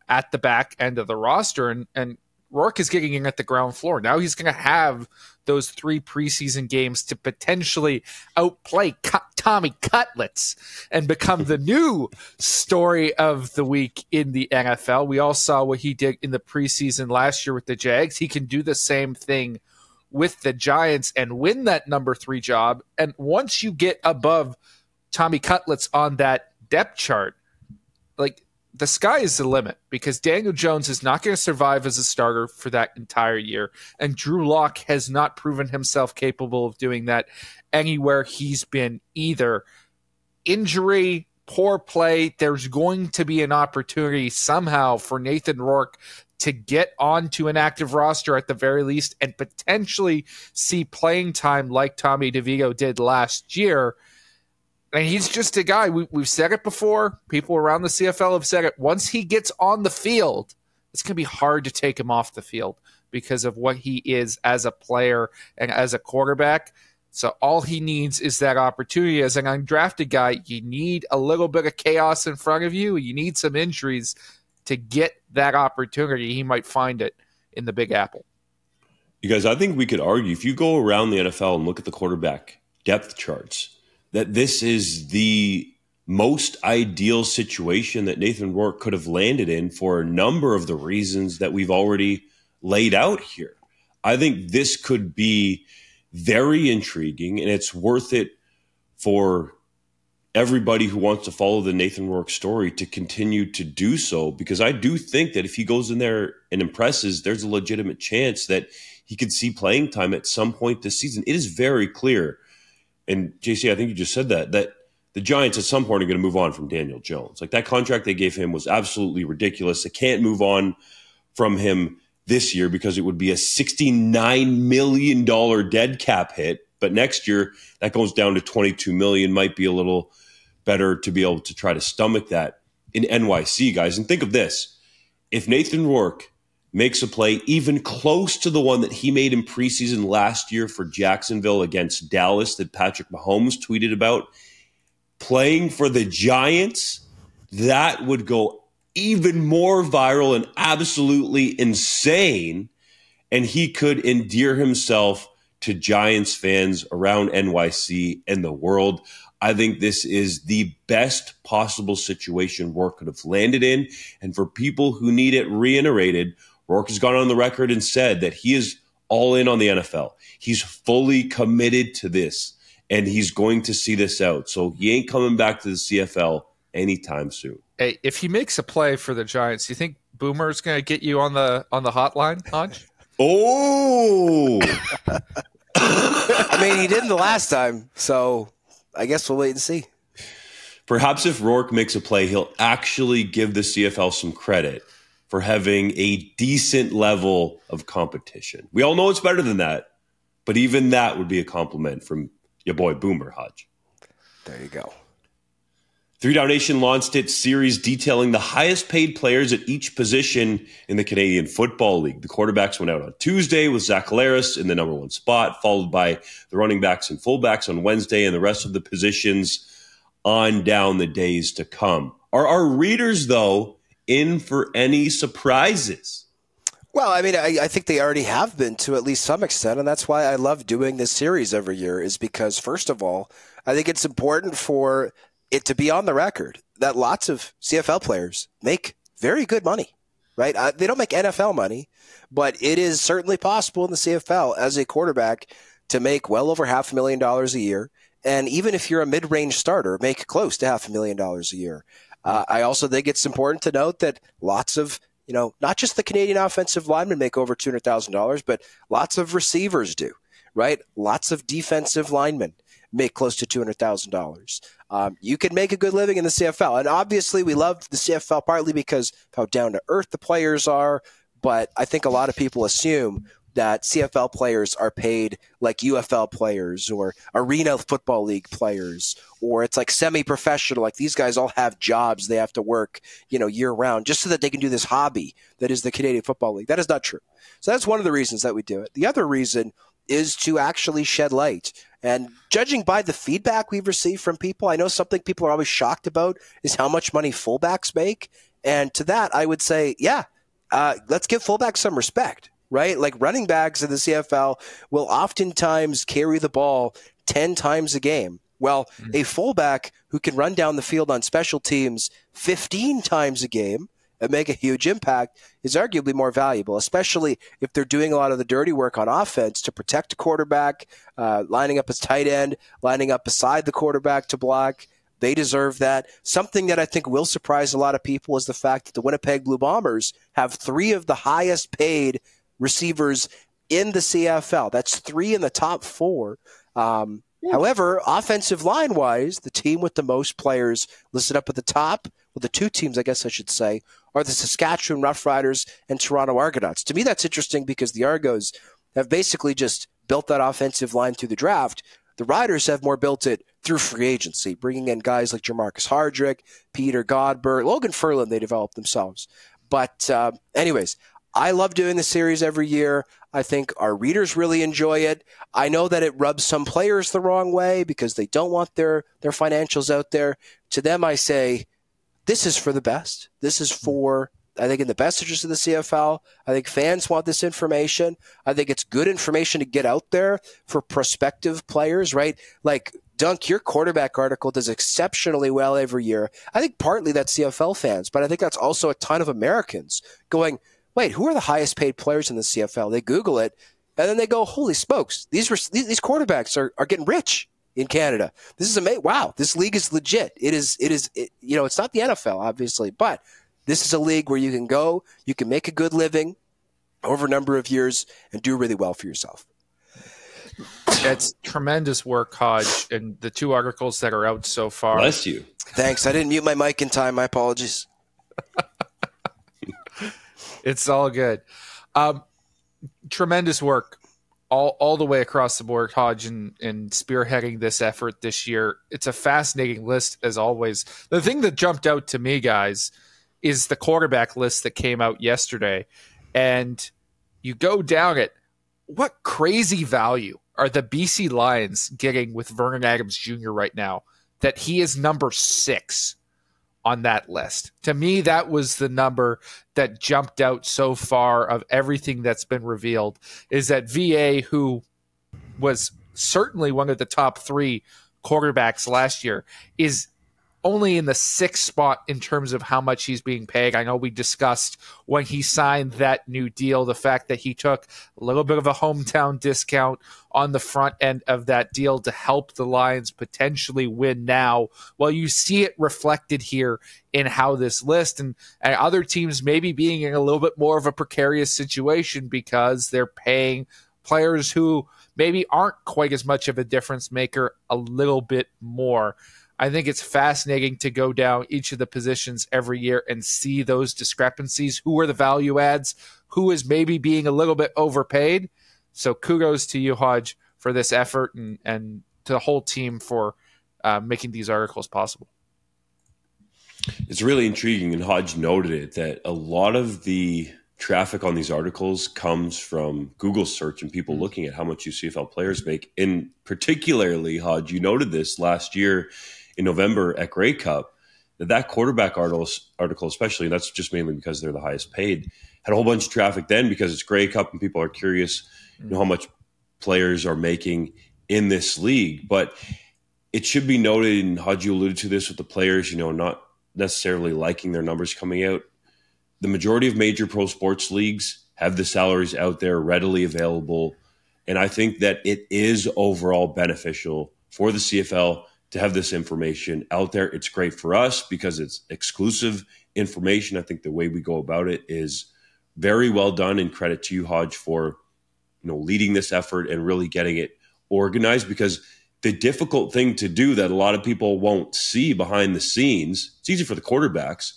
at the back end of the roster, and Rourke is getting in at the ground floor. Now he's going to have those 3 preseason games to potentially outplay Tommy Cutlets and become the new story of the week in the NFL. We all saw what he did in the preseason last year with the Jags. He can do the same thing with the Giants and win that number 3 job. And once you get above Tommy Cutlets on that depth chart, like, the sky is the limit, because Daniel Jones is not going to survive as a starter for that entire year. And Drew Lock has not proven himself capable of doing that anywhere he's been either. Injury, poor play, there's going to be an opportunity somehow for Nathan Rourke to get onto an active roster at the very least and potentially see playing time like Tommy DeVito did last year. And he's just a guy, we've said it before, people around the CFL have said it, once he gets on the field, it's going to be hard to take him off the field because of what he is as a player and as a quarterback. So all he needs is that opportunity. As an undrafted guy, you need a little bit of chaos in front of you. You need some injuries to get that opportunity. He might find it in the Big Apple. You guys, I think we could argue, if you go around the NFL and look at the quarterback depth charts, that this is the most ideal situation that Nathan Rourke could have landed in for a number of the reasons that we've already laid out here. I think this could be very intriguing, and it's worth it for everybody who wants to follow the Nathan Rourke story to continue to do so, because I do think that if he goes in there and impresses, there's a legitimate chance that he could see playing time at some point this season. It is very clear, and JC, I think you just said that the Giants at some point are going to move on from Daniel Jones. Like, that contract they gave him was absolutely ridiculous. They can't move on from him this year because it would be a $69 million dead cap hit. But next year, that goes down to $22 million. Might be a little better to be able to try to stomach that in NYC, guys. And think of this. If Nathan Rourke makes a play even close to the one that he made in preseason last year for Jacksonville against Dallas that Patrick Mahomes tweeted about, playing for the Giants, that would go even more viral and absolutely insane. And he could endear himself to Giants fans around NYC and the world. I think this is the best possible situation Rourke could have landed in. And for people who need it reiterated, Rourke has gone on the record and said that he is all in on the NFL. He's fully committed to this, and he's going to see this out. So he ain't coming back to the CFL anytime soon. Hey, if he makes a play for the Giants, you think Boomer's going to get you on the hotline, Hodge? Oh! I mean, he didn't the last time, so I guess we'll wait and see. Perhaps if Rourke makes a play, he'll actually give the CFL some credit for having a decent level of competition. We all know it's better than that, but even that would be a compliment from your boy Boomer, Hodge. There you go. 3 Down Nation launched its series detailing the highest paid players at each position in the Canadian Football League. The quarterbacks went out on Tuesday with Zach Collaros in the number 1 spot, followed by the running backs and fullbacks on Wednesday, and the rest of the positions on down the days to come. Are our readers, though, in for any surprises? Well, I mean, I think they already have been to at least some extent, and that's why I love doing this series every year, is because, first of all, I think it's important for it to be on the record that lots of CFL players make very good money, right? They don't make NFL money, but it is certainly possible in the CFL as a quarterback to make well over $500,000 a year. And even if you're a mid-range starter, make close to $500,000 a year. I also think it's important to note that lots of, not just the Canadian offensive linemen make over $200,000, but lots of receivers do, right? Lots of defensive linemen make close to $200,000. You can make a good living in the CFL. And obviously we love the CFL partly because of how down to earth the players are. But I think a lot of people assume that CFL players are paid like UFL players or Arena Football League players, or it's like semi-professional. Like these guys all have jobs they have to work, year round just so that they can do this hobby that is the Canadian Football League. That is not true. So that's one of the reasons that we do it. The other reason is to actually shed light. And judging by the feedback we've received from people, I know something people are always shocked about is how much money fullbacks make. And to that, I would say, let's give fullbacks some respect, right? Like running backs in the CFL will oftentimes carry the ball 10 times a game. Well, a fullback who can run down the field on special teams 15 times a game and make a huge impact is arguably more valuable, especially if they're doing a lot of the dirty work on offense to protect a quarterback, lining up as tight end, lining up beside the quarterback to block. They deserve that. Something that I think will surprise a lot of people is the fact that the Winnipeg Blue Bombers have 3 of the highest paid receivers in the CFL. That's 3 in the top 4. However, offensive line-wise, the team with the most players listed up at the top, well, the two teams, I guess I should say, are the Saskatchewan Roughriders and Toronto Argonauts. To me, that's interesting because the Argos have basically just built that offensive line through the draft. The Riders have more built it through free agency, bringing in guys like Jamarcus Hardrick, Peter Godber, Logan Ferland, they developed themselves. But anyways, I love doing the series every year. I think our readers really enjoy it. I know that it rubs some players the wrong way because they don't want their financials out there. To them, I say, this is for the best. This is for, I think, in the best interest of the CFL. I think fans want this information. I think it's good information to get out there for prospective players, right? Like, Dunk, your quarterback article does exceptionally well every year. I think partly that's CFL fans, but I think that's also a ton of Americans going, wait, who are the highest paid players in the CFL? They Google it, and then they go, holy smokes, these quarterbacks are getting rich in Canada. This is amazing. Wow, this league is legit. It's not the NFL, obviously, but this is a league where you can go, you can make a good living over a number of years and do really well for yourself. It's tremendous work, Hodge, and the two articles that are out so far. Bless you. Thanks. I didn't mute my mic in time. My apologies. It's all good. Tremendous work all the way across the board, Hodge, and spearheading this effort this year. It's a fascinating list, as always. The thing that jumped out to me, guys, is the quarterback list that came out yesterday. And you go down it, what crazy value are the BC Lions getting with Vernon Adams Jr. right now that he is number 6 on that list? To me, that was the number that jumped out so far of everything that's been revealed, is that VA, who was certainly one of the top 3 quarterbacks last year, is only in the 6th spot in terms of how much he's being paid. I know we discussed when he signed that new deal, the fact that he took a little bit of a hometown discount on the front end of that deal to help the Lions potentially win now. Well, you see it reflected here in how this list and other teams maybe being in a little bit more of a precarious situation because they're paying players who maybe aren't quite as much of a difference maker a little bit more. I think it's fascinating to go down each of the positions every year and see those discrepancies. Who are the value adds? Who is maybe being a little bit overpaid? So kudos to you, Hodge, for this effort and to the whole team for making these articles possible. It's really intriguing, and Hodge noted it, that a lot of the traffic on these articles comes from Google search and people looking at how much UCFL players make. And particularly, Hodge, you noted this last year in November at Grey Cup, that quarterback article especially, and that's just mainly because they're the highest paid, had a whole bunch of traffic then because it's Grey Cup and people are curious how much players are making in this league. But it should be noted, and Hodge, you alluded to this with the players, not necessarily liking their numbers coming out. The majority of major pro sports leagues have the salaries out there readily available. And I think that it is overall beneficial for the CFL to have this information out there. It's great for us because it's exclusive information. I think the way we go about it is very well done, and credit to you, Hodge, for leading this effort and really getting it organized, because the difficult thing to do that a lot of people won't see behind the scenes, it's easy for the quarterbacks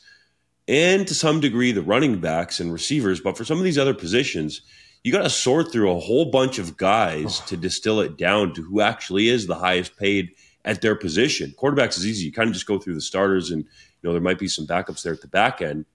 and to some degree the running backs and receivers, but for some of these other positions, you got to sort through a whole bunch of guys to distill it down to who actually is the highest paid at their position. Quarterbacks is easy. You kind of just go through the starters and, there might be some backups there at the back end.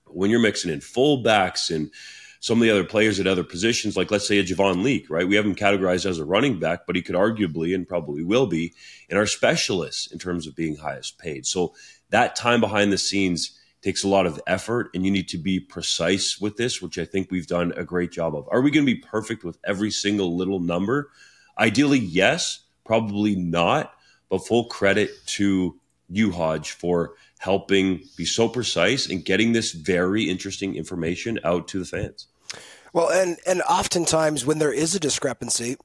But when you're mixing in fullbacks and some of the other players at other positions, like let's say a Javon Leake, right? We have him categorized as a running back, but he could arguably and probably will be in our specialists in terms of being highest paid. So that time behind the scenes takes a lot of effort, and you need to be precise with this, which I think we've done a great job of. Are we going to be perfect with every single little number? Ideally, yes, probably not. But full credit to you, Hodge, for helping be so precise and getting this very interesting information out to the fans. Well, and oftentimes when there is a discrepancy,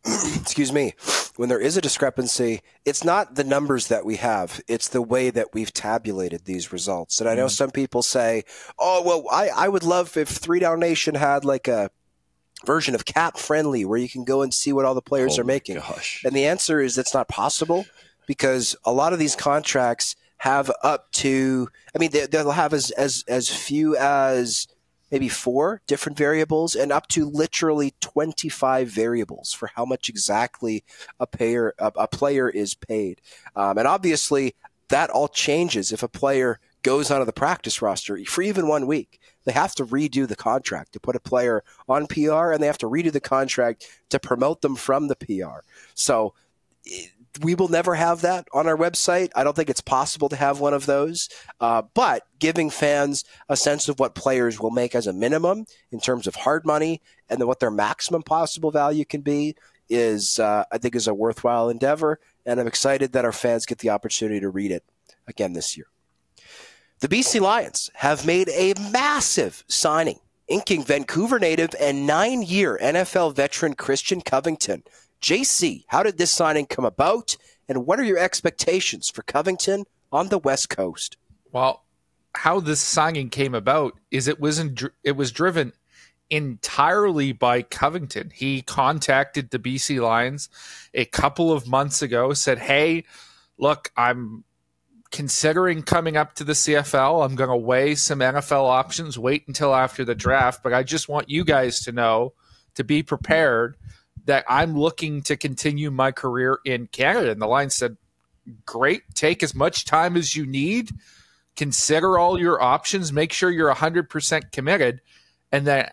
when there is a discrepancy, it's not the numbers that we have. It's the way that we've tabulated these results. And I know some people say, oh, well, I would love if 3 Down Nation had like a version of Cap Friendly where you can go and see what all the players are making? Gosh. And the answer is that's not possible, because a lot of these contracts have up to, I mean, they'll have as few as maybe 4 different variables and up to literally 25 variables for how much exactly a player is paid. And obviously that all changes if a player goes onto the practice roster for even 1 week. They have to redo the contract to put a player on PR, and they have to redo the contract to promote them from the PR. So we will never have that on our website. I don't think it's possible to have one of those. But giving fans a sense of what players will make as a minimum in terms of hard money and then what their maximum possible value can be is, I think, is a worthwhile endeavor. And I'm excited that our fans get the opportunity to read it again this year. The BC Lions have made a massive signing, inking Vancouver native and 9-year NFL veteran Christian Covington. JC, how did this signing come about, and what are your expectations for Covington on the West Coast? Well, how this signing came about is it was driven entirely by Covington. He contacted the BC Lions a couple of months ago, said, hey, look, I'm considering coming up to the CFL. I'm going to weigh some NFL options, wait until after the draft, but I just want you guys to know, to be prepared, that I'm looking to continue my career in Canada. And the Lions said, great, take as much time as you need, consider all your options, make sure you're 100% committed. And then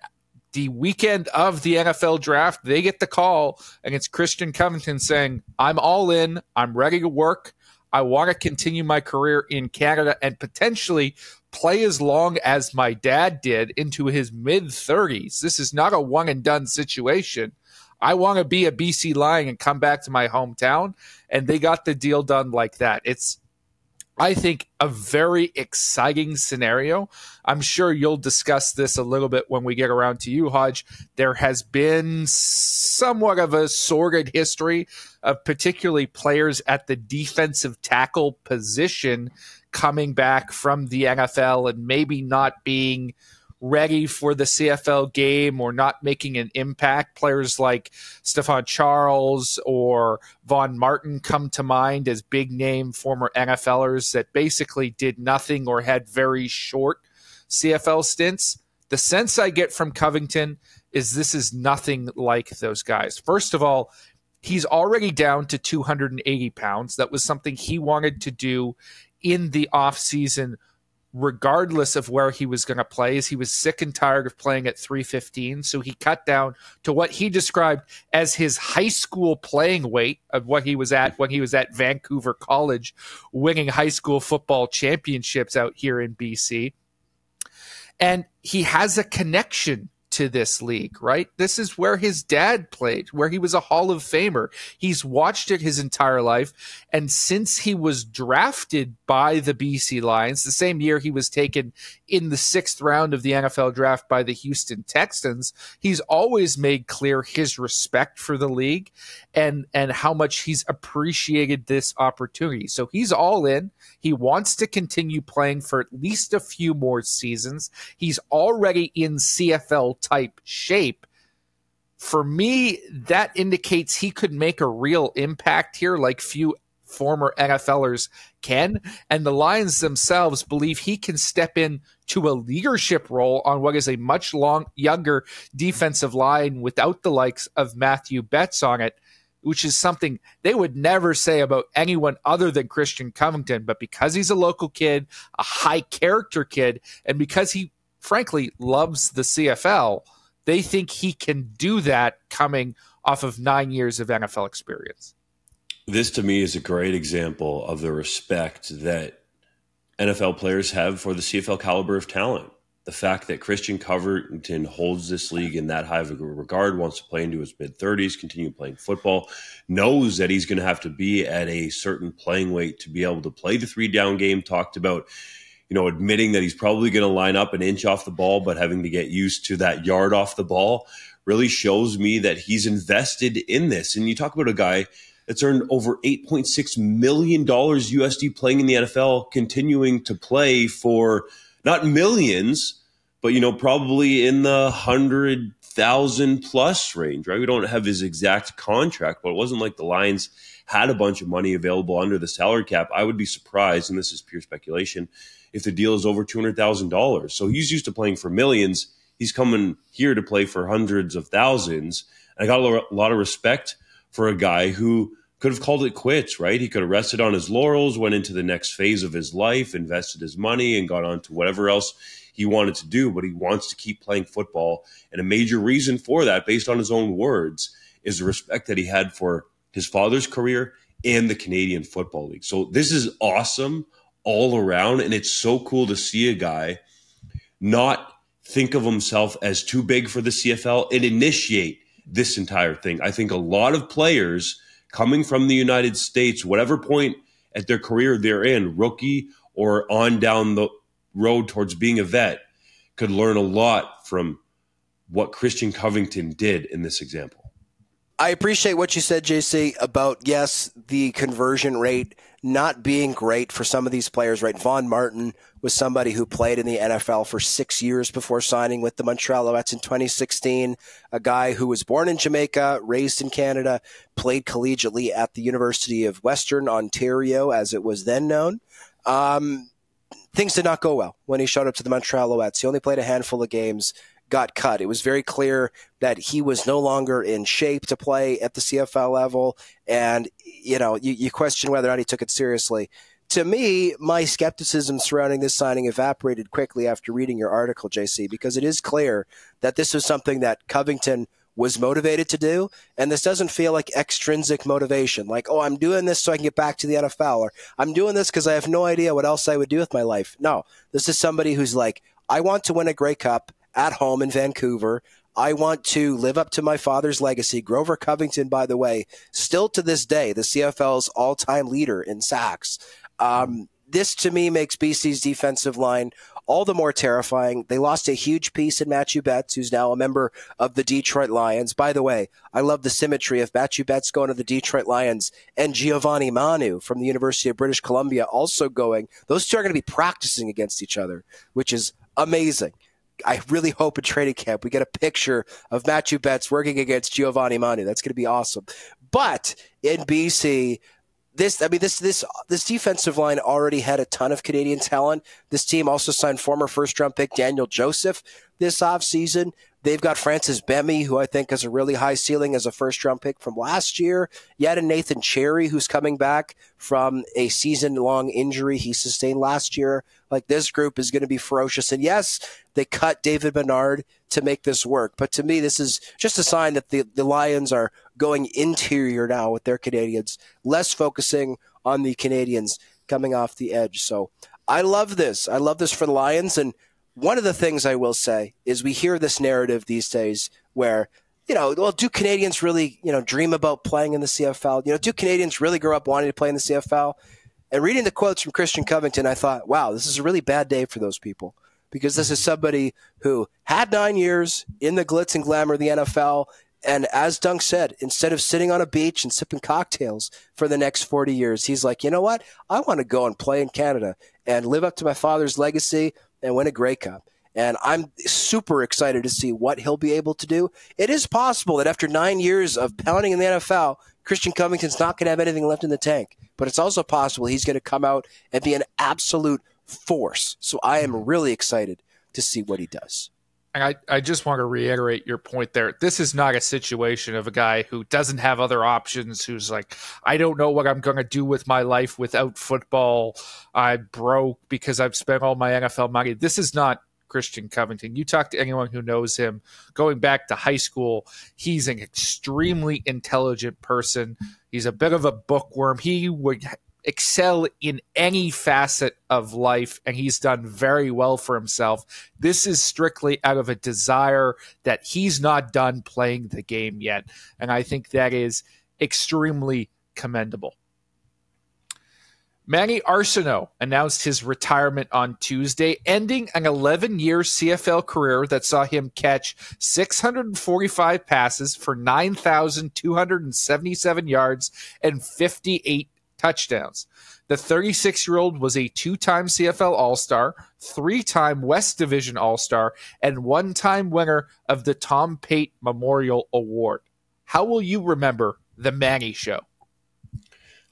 the weekend of the NFL draft, they get the call, and it's Christian Covington saying, I'm all in, I'm ready to work, I want to continue my career in Canada and potentially play as long as my dad did into his mid-30s. This is not a one-and-done situation. I want to be a BC Lion and come back to my hometown, and they got the deal done like that. It's, I think, a very exciting scenario. I'm sure you'll discuss this a little bit when we get around to you, Hodge. There has been somewhat of a sordid history of particularly players at the defensive tackle position coming back from the NFL and maybe not being ready for the CFL game or not making an impact. Players like Stephon Charles or Von Martin come to mind as big name former NFLers that basically did nothing or had very short CFL stints. The sense I get from Covington is this is nothing like those guys. First of all, he's already down to 280 pounds. That was something he wanted to do in the offseason regardless of where he was going to play, as he was sick and tired of playing at 315. So he cut down to what he described as his high school playing weight of what he was at when he was at Vancouver College, winning high school football championships out here in BC. And he has a connection to this league, right? This is where his dad played, where he was a Hall of Famer. He's watched it his entire life. And since he was drafted by the BC Lions, the same year he was taken in the 6th round of the NFL draft by the Houston Texans, he's always made clear his respect for the league and how much he's appreciated this opportunity. So he's all in. He wants to continue playing for at least a few more seasons. He's already in CFL type shape. For me, that indicates he could make a real impact here like few former NFLers can. And the Lions themselves believe he can step in to a leadership role on what is a much younger defensive line without the likes of Matthew Betts on it, which is something they would never say about anyone other than Christian Covington. But because he's a local kid, a high character kid, and because he frankly loves the CFL, they think he can do that coming off of 9 years of NFL experience. This to me is a great example of the respect that NFL players have for the CFL caliber of talent. The fact that Christian Covington holds this league in that high of a regard, wants to play into his mid-30s, continue playing football, knows that he's going to have to be at a certain playing weight to be able to play the 3-down game, talked about, admitting that he's probably going to line up an inch off the ball, but having to get used to that yard off the ball really shows me that he's invested in this. And you talk about a guy that's earned over $8.6 million USD playing in the NFL, continuing to play for not millions, but, probably in the $130,000 $200,000 plus range, right? We don't have his exact contract, but it wasn't like the Lions had a bunch of money available under the salary cap. I would be surprised, and this is pure speculation, if the deal is over $200,000. So he's used to playing for millions. He's coming here to play for hundreds of thousands. And I got a lot of respect for a guy who could have called it quits, right? He could have rested on his laurels, went into the next phase of his life, invested his money, and got on to whatever else he wanted to do. But he wants to keep playing football. And a major reason for that, based on his own words, is the respect that he had for his father's career and the Canadian Football League. So this is awesome all around. And it's so cool to see a guy not think of himself as too big for the CFL and initiate this entire thing. I think a lot of players coming from the United States, whatever point at their career they're in, rookie or on down the road towards being a vet, could learn a lot from what Christian Covington did in this example. I appreciate what you said, JC, about, yes, the conversion rate not being great for some of these players, right? Von Martin was somebody who played in the NFL for 6 years before signing with the Montreal Alouettes in 2016, a guy who was born in Jamaica, raised in Canada, played collegiately at the University of Western Ontario, as it was then known. Things did not go well when he showed up to the Montreal Alouettes. He only played a handful of games, got cut. It was very clear that he was no longer in shape to play at the CFL level. And, you question whether or not he took it seriously. To me, my skepticism surrounding this signing evaporated quickly after reading your article, JC, because it is clear that this was something that Covington was motivated to do. And this doesn't feel like extrinsic motivation, like, oh, I'm doing this so I can get back to the NFL, or I'm doing this because I have no idea what else I would do with my life. No, this is somebody who's like, I want to win a Grey Cup at home in Vancouver. I want to live up to my father's legacy. Grover Covington, by the way, still to this day, the CFL's all-time leader in sacks. This, to me, makes BC's defensive line all the more terrifying. They lost a huge piece in Matthew Betts, who's now a member of the Detroit Lions. By the way, I love the symmetry of Matthew Betts going to the Detroit Lions and Giovanni Manu from the University of British Columbia also going. Those two are going to be practicing against each other, which is amazing. I really hope in training camp we get a picture of Matthew Betts working against Giovanni Manu. That's going to be awesome. But in BC, this defensive line already had a ton of Canadian talent. This team also signed former first-round pick Daniel Joseph this offseason. They've got Francis Bemi, who I think has a really high ceiling as a first-round pick from last year. Yet a Nathan Cherry, who's coming back from a season-long injury he sustained last year. Like, this group is going to be ferocious. And yes, they cut David Bernard to make this work. But to me, this is just a sign that the Lions are going interior now with their Canadians, less focusing on the Canadians coming off the edge. So I love this. I love this for the Lions. And one of the things I will say is we hear this narrative these days where, do Canadians really, dream about playing in the CFL? Do Canadians really grow up wanting to play in the CFL? And reading the quotes from Christian Covington, I thought, wow, this is a really bad day for those people, because this is somebody who had 9 years in the glitz and glamour of the NFL. And as Dunk said, instead of sitting on a beach and sipping cocktails for the next 40 years, he's like, you know what? I want to go and play in Canada and live up to my father's legacy and win a Grey Cup. And I'm super excited to see what he'll be able to do. It is possible that after 9 years of pounding in the NFL, Christian Covington's not going to have anything left in the tank. But it's also possible he's going to come out and be an absolute force. So I am really excited to see what he does. I just want to reiterate your point there. This is not a situation of a guy who doesn't have other options, who's like, I don't know what I'm going to do with my life without football. I'm broke because I've spent all my NFL money. This is not Christian Covington. You talk to anyone who knows him, going back to high school, he's an extremely intelligent person. He's a bit of a bookworm. He would excel in any facet of life, and he's done very well for himself. This is strictly out of a desire that he's not done playing the game yet, and I think that is extremely commendable. Manny Arceneaux announced his retirement on Tuesday, ending an 11-year CFL career that saw him catch 645 passes for 9,277 yards and 58 touchdowns. The 36-year-old was a 2-time CFL All-Star, 3-time West Division All-Star, and 1-time winner of the Tom Pate Memorial Award. How will you remember the Manny Show?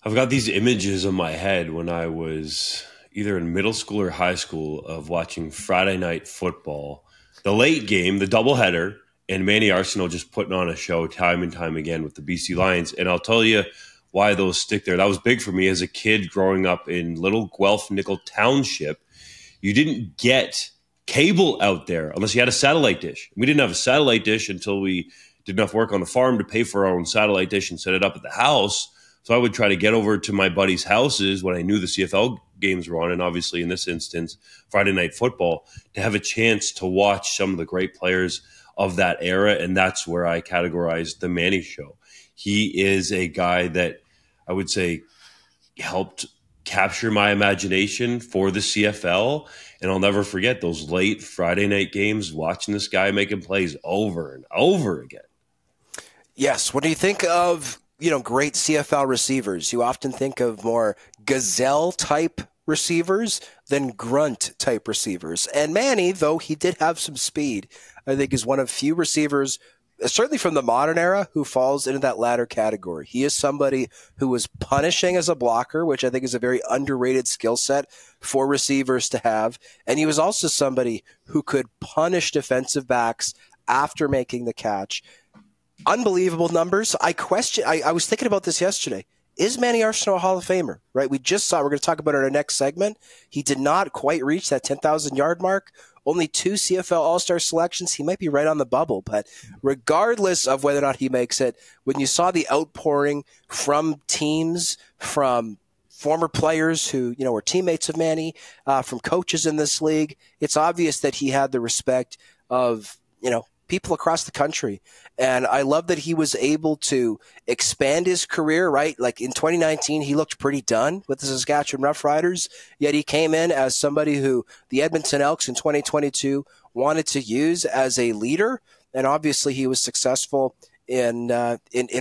I've got these images in my head when I was either in middle school or high school of watching Friday night football, the late game, the doubleheader, and Manny Arceneaux just putting on a show time and time again with the BC Lions. And I'll tell you why those stick there. That was big for me as a kid growing up in little Guelph Nickel Township. You didn't get cable out there unless you had a satellite dish. We didn't have a satellite dish until we did enough work on the farm to pay for our own satellite dish and set it up at the house. So I would try to get over to my buddies' houses when I knew the CFL games were on, and obviously in this instance, Friday Night Football, to have a chance to watch some of the great players of that era, and that's where I categorized the Manny Show. He is a guy that I would say helped capture my imagination for the CFL, and I'll never forget those late Friday night games, watching this guy making plays over and over again. Yes. When do you think of great CFL receivers, you often think of more gazelle-type receivers than grunt-type receivers. And Manny, though he did have some speed, I think is one of few receivers, certainly from the modern era, who falls into that latter category. He is somebody who was punishing as a blocker, which I think is a very underrated skill set for receivers to have. And he was also somebody who could punish defensive backs after making the catch. Unbelievable numbers. I was thinking about this yesterday. Is Manny Arceneaux a Hall of Famer? Right? We're going to talk about it in our next segment. He did not quite reach that 10,000-yard mark. Only 2 CFL All-Star selections. He might be right on the bubble. But regardless of whether or not he makes it, when you saw the outpouring from teams, from former players who were teammates of Manny, from coaches in this league, it's obvious that he had the respect of people across the country. And I love that he was able to expand his career, right? Like in 2019, he looked pretty done with the Saskatchewan Roughriders, yet he came in as somebody who the Edmonton Elks in 2022 wanted to use as a leader. And obviously he was successful in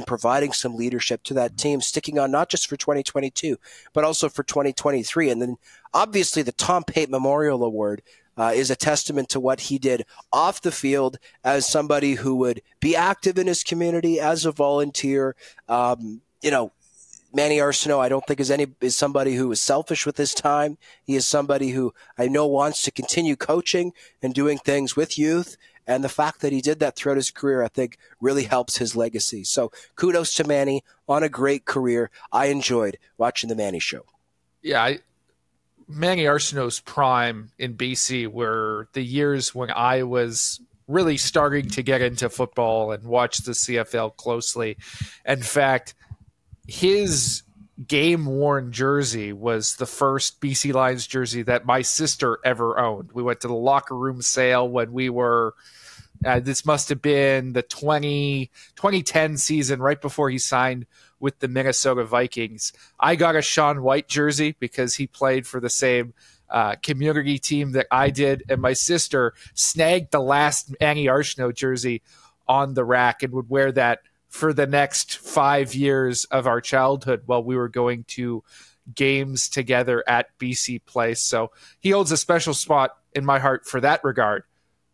providing some leadership to that team, sticking on not just for 2022, but also for 2023. And then obviously the Tom Pate Memorial Award is a testament to what he did off the field as somebody who would be active in his community as a volunteer. Manny Arceneaux, I don't think is somebody who is selfish with his time. He is somebody who I know wants to continue coaching and doing things with youth. And the fact that he did that throughout his career, I think, really helps his legacy. So kudos to Manny on a great career. I enjoyed watching the Manny Show. Yeah, Manny Arceneaux's prime in BC were the years when I was really starting to get into football and watch the CFL closely. In fact, his game-worn jersey was the first BC Lions jersey that my sister ever owned. We went to the locker room sale when we were this must have been the 2010 season, right before he signed with the Minnesota Vikings. I got a Shaun White jersey because he played for the same community team that I did, and my sister snagged the last Manny Arceneaux jersey on the rack and would wear that for the next 5 years of our childhood while we were going to games together at BC Place. So he holds a special spot in my heart for that regard.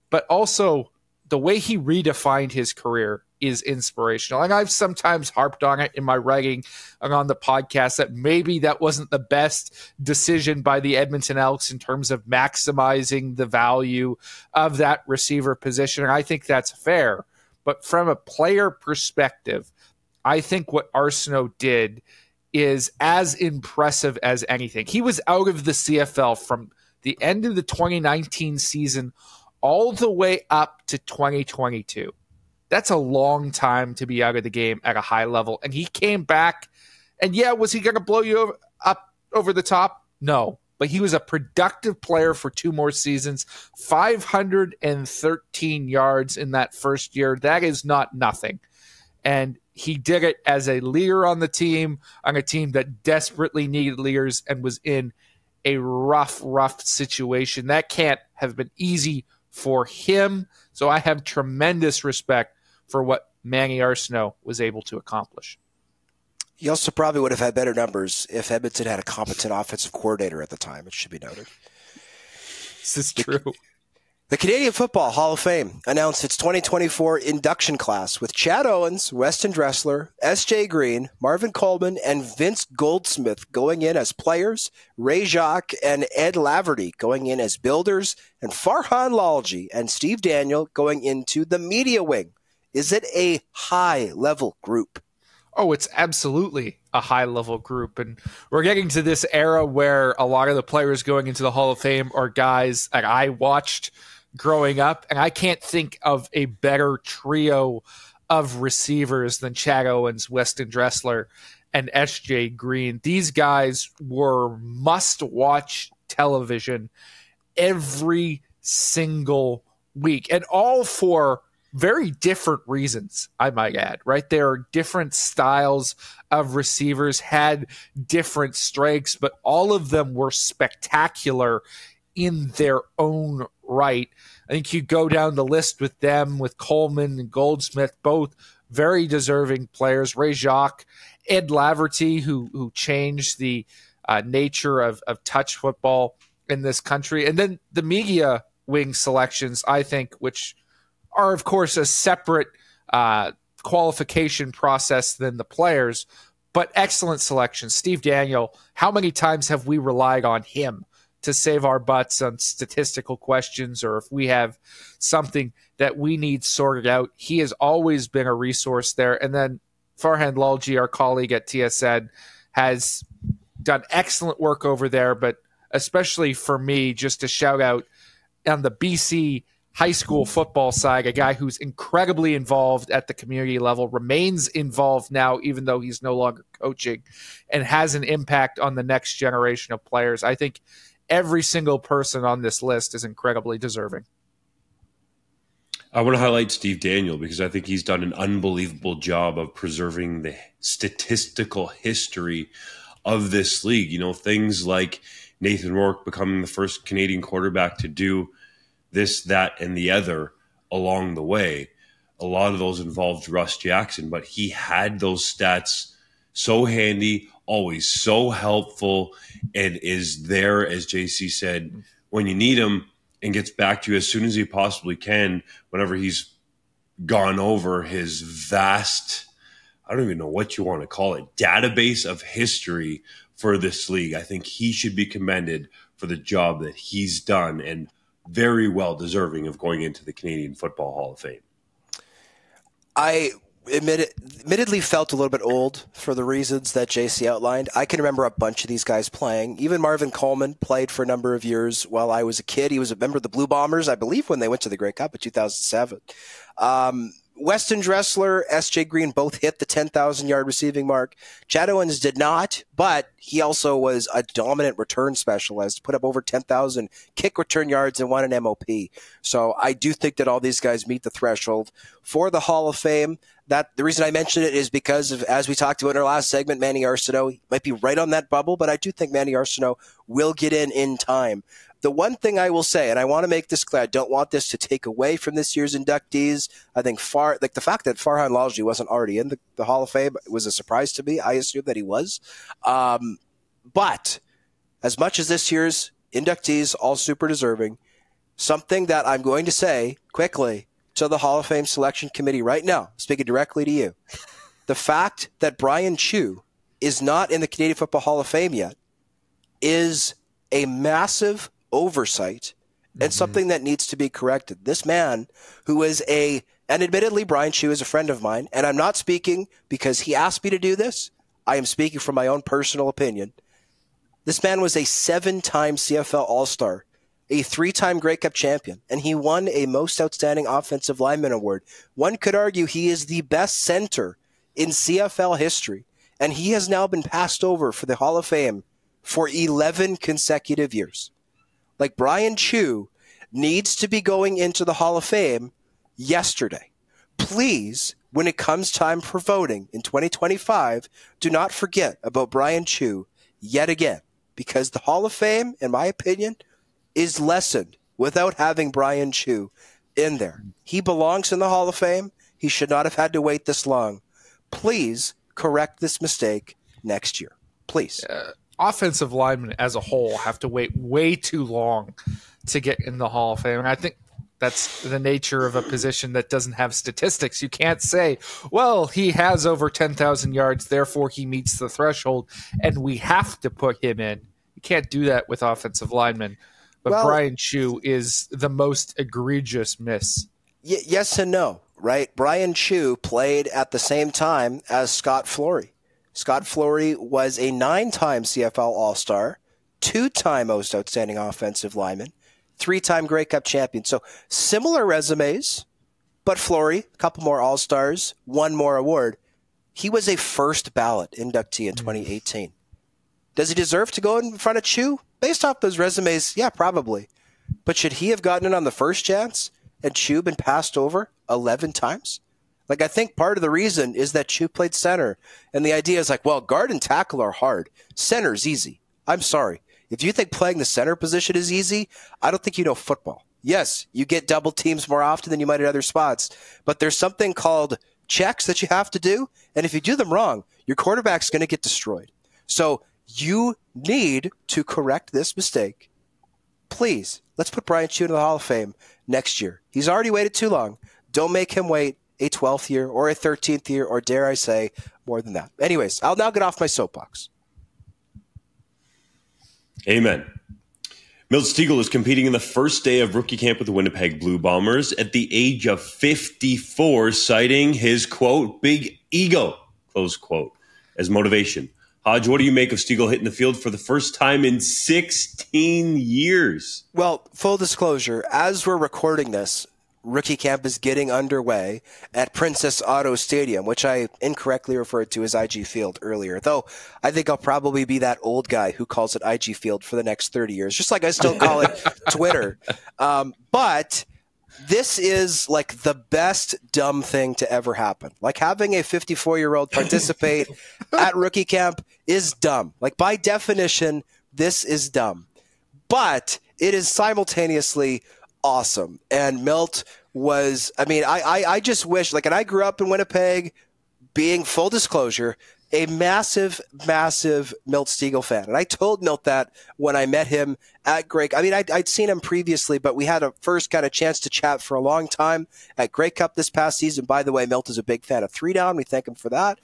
But also, the way he redefined his career is inspirational. And I've sometimes harped on it in my writing and on the podcast that maybe that wasn't the best decision by the Edmonton Elks in terms of maximizing the value of that receiver position. And I think that's fair. But from a player perspective, I think what Arceneaux did is as impressive as anything. He was out of the CFL from the end of the 2019 season all the way up to 2022. That's a long time to be out of the game at a high level. And he came back, and yeah, was he going to blow you up over the top? No. But he was a productive player for 2 more seasons, 513 yards in that first year. That is not nothing. And he did it as a leader on a team that desperately needed leaders and was in a rough situation. That can't have been easy for him. So I have tremendous respect for what Manny Arceneaux was able to accomplish. He also probably would have had better numbers if Edmonton had a competent offensive coordinator at the time, it should be noted. This is true. The Canadian Football Hall of Fame announced its 2024 induction class with Chad Owens, Weston Dressler, S.J. Green, Marvin Coleman, and Vince Goldsmith going in as players, Ray Jacques and Ed Laverty going in as builders, and Farhan Lalji and Steve Daniel going into the media wing. Is it a high-level group? Oh, it's absolutely a high-level group. And we're getting to this era where a lot of the players going into the Hall of Fame are guys that I watched growing up, and I can't think of a better trio of receivers than Chad Owens, Weston Dressler, and S.J. Green. These guys were must-watch television every single week, and all for very different reasons, I might add, right? There are different styles of receivers, had different strengths, but all of them were spectacular in their own right. I think you go down the list with them, with Coleman and Goldsmith, both very deserving players. Ray Jacques, Ed Laverty, who changed the nature of touch football in this country. And then the media wing selections, I think, which are, of course, a separate qualification process than the players, but excellent selection. Steve Daniel, how many times have we relied on him to save our butts on statistical questions, or if we have something that we need sorted out? He has always been a resource there. And then Farhan Lalji, our colleague at TSN, has done excellent work over there, but especially for me, just to shout out on the BC high school football side, a guy who's incredibly involved at the community level, remains involved now, even though he's no longer coaching, and has an impact on the next generation of players. I think every single person on this list is incredibly deserving. I want to highlight Steve Daniel because I think he's done an unbelievable job of preserving the statistical history of this league. You know, things like Nathan Rourke becoming the first Canadian quarterback to do this, that, and the other along the way. A lot of those involved Russ Jackson, but he had those stats so handy, always so helpful, and is there, as JC said, when you need him, and gets back to you as soon as he possibly can whenever he's gone over his vast, I don't even know what you want to call it, database of history for this league. I think he should be commended for the job that he's done, and very well deserving of going into the Canadian Football Hall of Fame. I admittedly felt a little bit old for the reasons that JC outlined. I can remember a bunch of these guys playing. Even Marvin Coleman played for a number of years while I was a kid. He was a member of the Blue Bombers, I believe, when they went to the Grey Cup in 2007. Weston Dressler, S.J. Green both hit the 10,000-yard receiving mark. Chad Owens did not, but he also was a dominant return specialist, put up over 10,000 kick return yards and won an MOP. So I do think that all these guys meet the threshold for the Hall of Fame. That the reason I mention it is because of, as we talked about in our last segment, Manny Arceneaux might be right on that bubble, but I do think Manny Arceneaux will get in time. The one thing I will say, and I want to make this clear, I don't want this to take away from this year's inductees. I think the fact that Farhan Lalji wasn't already in the Hall of Fame was a surprise to me. I assumed that he was. But as much as this year's inductees, all super deserving, something that I'm going to say quickly to the Hall of Fame selection committee right now, speaking directly to you, the fact that Brian Chew is not in the Canadian Football Hall of Fame yet is a massive oversight and something that needs to be corrected. This man who is and admittedly Brian Chew is a friend of mine, and I'm not speaking because he asked me to do this. I am speaking from my own personal opinion. This man was a 7-time CFL All-Star, a 3-time Grey Cup champion, and he won a Most Outstanding Offensive Lineman award. One could argue he is the best center in CFL history, and he has now been passed over for the Hall of Fame for 11 consecutive years. Like, Brian Chew needs to be going into the Hall of Fame yesterday. Please, when it comes time for voting in 2025, do not forget about Brian Chew yet again, because the Hall of Fame, in my opinion, is lessened without having Brian Chew in there. He belongs in the Hall of Fame. He should not have had to wait this long. Please correct this mistake next year, please. Offensive linemen as a whole have to wait way too long to get in the Hall of Fame. And I think that's the nature of a position that doesn't have statistics. You can't say, well, he has over 10,000 yards, therefore he meets the threshold, and we have to put him in. You can't do that with offensive linemen. But Brian Chew is the most egregious miss. Yes and no, right? Brian Chew played at the same time as Scott Flory. Scott Flory was a 9-time CFL All-Star, 2-time most outstanding offensive lineman, 3-time Grey Cup champion. So similar resumes, but Flory, a couple more All-Stars, 1 more award. He was a first ballot inductee in 2018. Does he deserve to go in front of Chew? Based off those resumes, yeah, probably. But should he have gotten it on the first chance and Chew been passed over 11 times? Like, I think part of the reason is that Chew played center. And the idea is like, well, guard and tackle are hard. Center's easy. I'm sorry. If you think playing the center position is easy, I don't think you know football. Yes, you get double teams more often than you might at other spots. But there's something called checks that you have to do. And if you do them wrong, your quarterback's going to get destroyed. So you need to correct this mistake. Please, let's put Brian Chew in the Hall of Fame next year. He's already waited too long. Don't make him wait a 12th year or a 13th year, or dare I say, more than that. Anyways, I'll now get off my soapbox. Amen. Milt Stegall is competing in the first day of rookie camp with the Winnipeg Blue Bombers at the age of 54, citing his, quote, big ego, close quote, as motivation. Hodge, what do you make of Stegall hitting the field for the first time in 16 years? Well, full disclosure, as we're recording this, rookie camp is getting underway at Princess Auto Stadium, which I incorrectly referred to as IG Field earlier, though I think I'll probably be that old guy who calls it IG Field for the next 30 years, just like I still call it Twitter. But this is like the best dumb thing to ever happen. Like, having a 54-year-old participate at rookie camp is dumb. Like, by definition, this is dumb. But it is simultaneously awesome. And Milt was, I mean, I just wish, like, and I grew up in Winnipeg, being, full disclosure, a massive, massive Milt Stegall fan. And I told Milt that when I met him at Grey Cup. I mean, I'd seen him previously, but we had a first kind of chance to chat for a long time at Grey Cup this past season. By the way, Milt is a big fan of 3-Down. We thank him for that.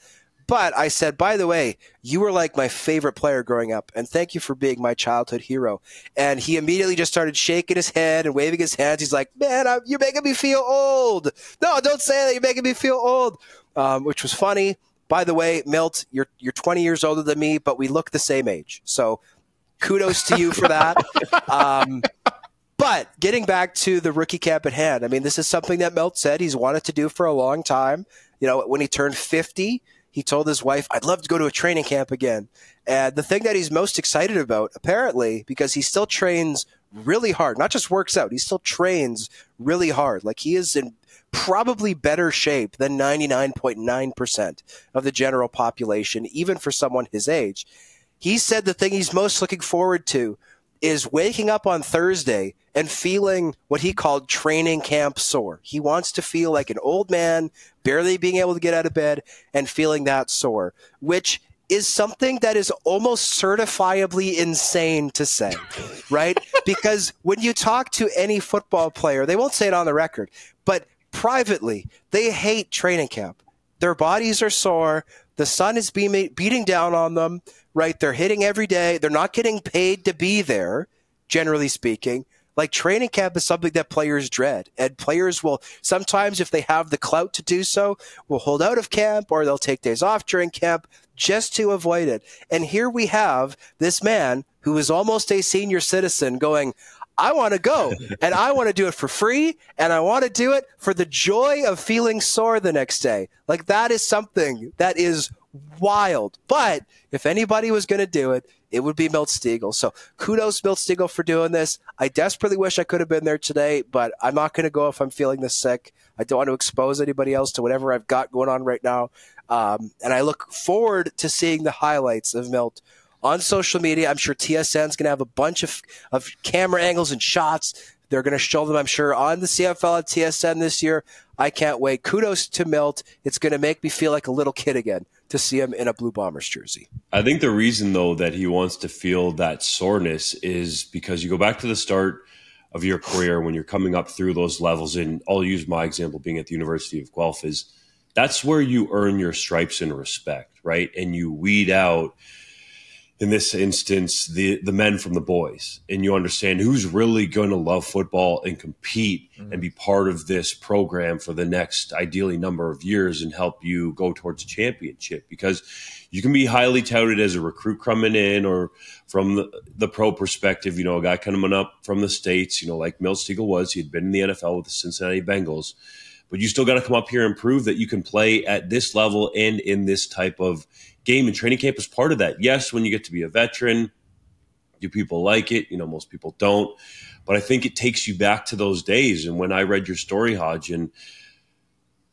But I said, by the way, you were like my favorite player growing up, and thank you for being my childhood hero. And he immediately just started shaking his head and waving his hands. He's like, man, you're making me feel old. No, don't say that. You're making me feel old, which was funny. By the way, Milt, you're 20 years older than me, but we look the same age. So kudos to you for that. But getting back to the rookie camp at hand, I mean, this is something that Milt said he's wanted to do for a long time. You know, when he turned 50, he told his wife, I'd love to go to a training camp again. And the thing that he's most excited about, apparently, because he still trains really hard, not just works out, he still trains really hard. Like, he is in probably better shape than 99.9% of the general population, even for someone his age. He said the thing he's most looking forward to is waking up on Thursday and feeling what he called training camp sore. He wants to feel like an old man, barely being able to get out of bed and feeling that sore, which is something that is almost certifiably insane to say, right? Because when you talk to any football player, they won't say it on the record, but privately, they hate training camp. Their bodies are sore. The sun is beating down on them, right? They're hitting every day. They're not getting paid to be there, generally speaking. Like, training camp is something that players dread. And players will sometimes, if they have the clout to do so, will hold out of camp, or they'll take days off during camp just to avoid it. And here we have this man who is almost a senior citizen going, I want to go, and I want to do it for free, and I want to do it for the joy of feeling sore the next day. Like, that is something that is wild. But if anybody was going to do it, it would be Milt Stegall. So kudos, Milt Stegall, for doing this. I desperately wish I could have been there today, but I'm not going to go if I'm feeling this sick. I don't want to expose anybody else to whatever I've got going on right now. And I look forward to seeing the highlights of Milt on social media. I'm sure TSN's going to have a bunch of camera angles and shots. They're going to show them, I'm sure, on the CFL at TSN this year. I can't wait. Kudos to Milt. It's going to make me feel like a little kid again to see him in a Blue Bombers jersey. I think the reason, though, that he wants to feel that soreness is because you go back to the start of your career when you're coming up through those levels, and I'll use my example being at the University of Guelph, is that's where you earn your stripes and respect, right? And you weed out, in this instance, the men from the boys, and you understand who's really going to love football and compete and be part of this program for the next, ideally, number of years and help you go towards a championship. Because you can be highly touted as a recruit coming in, or from the pro perspective, a guy coming up from the States, like Milt Stegall was. He had been in the NFL with the Cincinnati Bengals. But you still got to come up here and prove that you can play at this level and in this type of game. And training camp is part of that. Yes, when you get to be a veteran, do people like it? Most people don't. But I think it takes you back to those days. And when I read your story, Hodge, and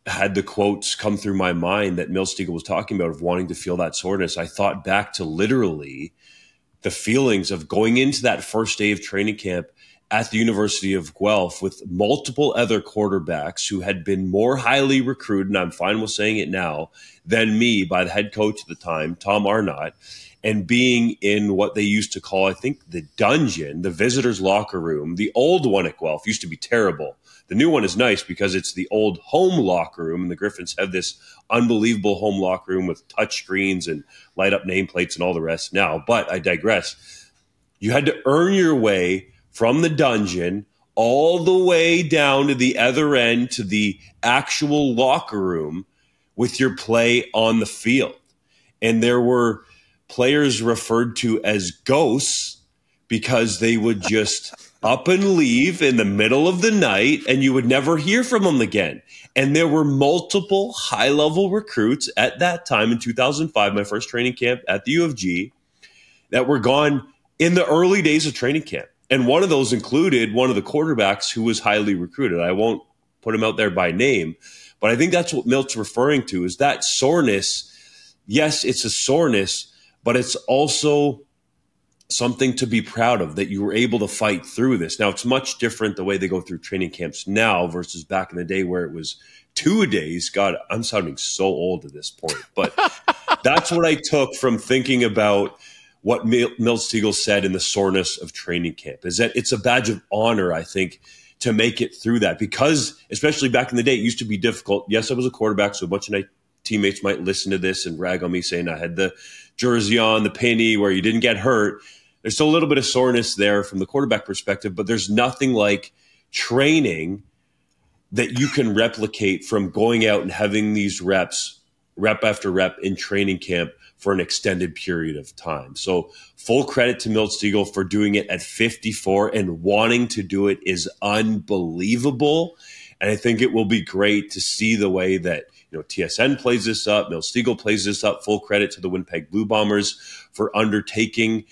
had the quotes come through my mind that Milt Stegall was talking about of wanting to feel that soreness, I thought back to literally the feelings of going into that first day of training camp at the University of Guelph with multiple other quarterbacks who had been more highly recruited, and I'm fine with saying it now, than me by the head coach at the time, Tom Arnott, and being in what they used to call, I think, the dungeon, the visitors' locker room. The old one at Guelph used to be terrible. The new one is nice because it's the old home locker room, and the Griffins have this unbelievable home locker room with touch screens and light-up nameplates and all the rest now. But I digress. You had to earn your way from the dungeon all the way down to the other end to the actual locker room with your play on the field. And there were players referred to as ghosts because they would just up and leave in the middle of the night and you would never hear from them again. And there were multiple high-level recruits at that time in 2005, my first training camp at the U of G, that were gone in the early days of training camp. And one of those included one of the quarterbacks who was highly recruited. I won't put him out there by name, but I think that's what Milt's referring to, is that soreness. Yes, it's a soreness, but it's also something to be proud of, that you were able to fight through this. Now, it's much different the way they go through training camps now versus back in the day where it was 2 days. God, I'm sounding so old at this point, but that's what I took from thinking about what Milt Stegall said in the soreness of training camp, is that it's a badge of honor, I think, to make it through that, because especially back in the day, it used to be difficult. Yes, I was a quarterback, so a bunch of my teammates might listen to this and rag on me saying I had the jersey on, the penny, where you didn't get hurt. There's still a little bit of soreness there from the quarterback perspective, but there's nothing like training that you can replicate from going out and having these reps, rep after rep in training camp for an extended period of time. So full credit to Milt Stegall for doing it at 54, and wanting to do it is unbelievable. And I think it will be great to see the way that TSN plays this up, Milt Stegall plays this up. Full credit to the Winnipeg Blue Bombers for undertaking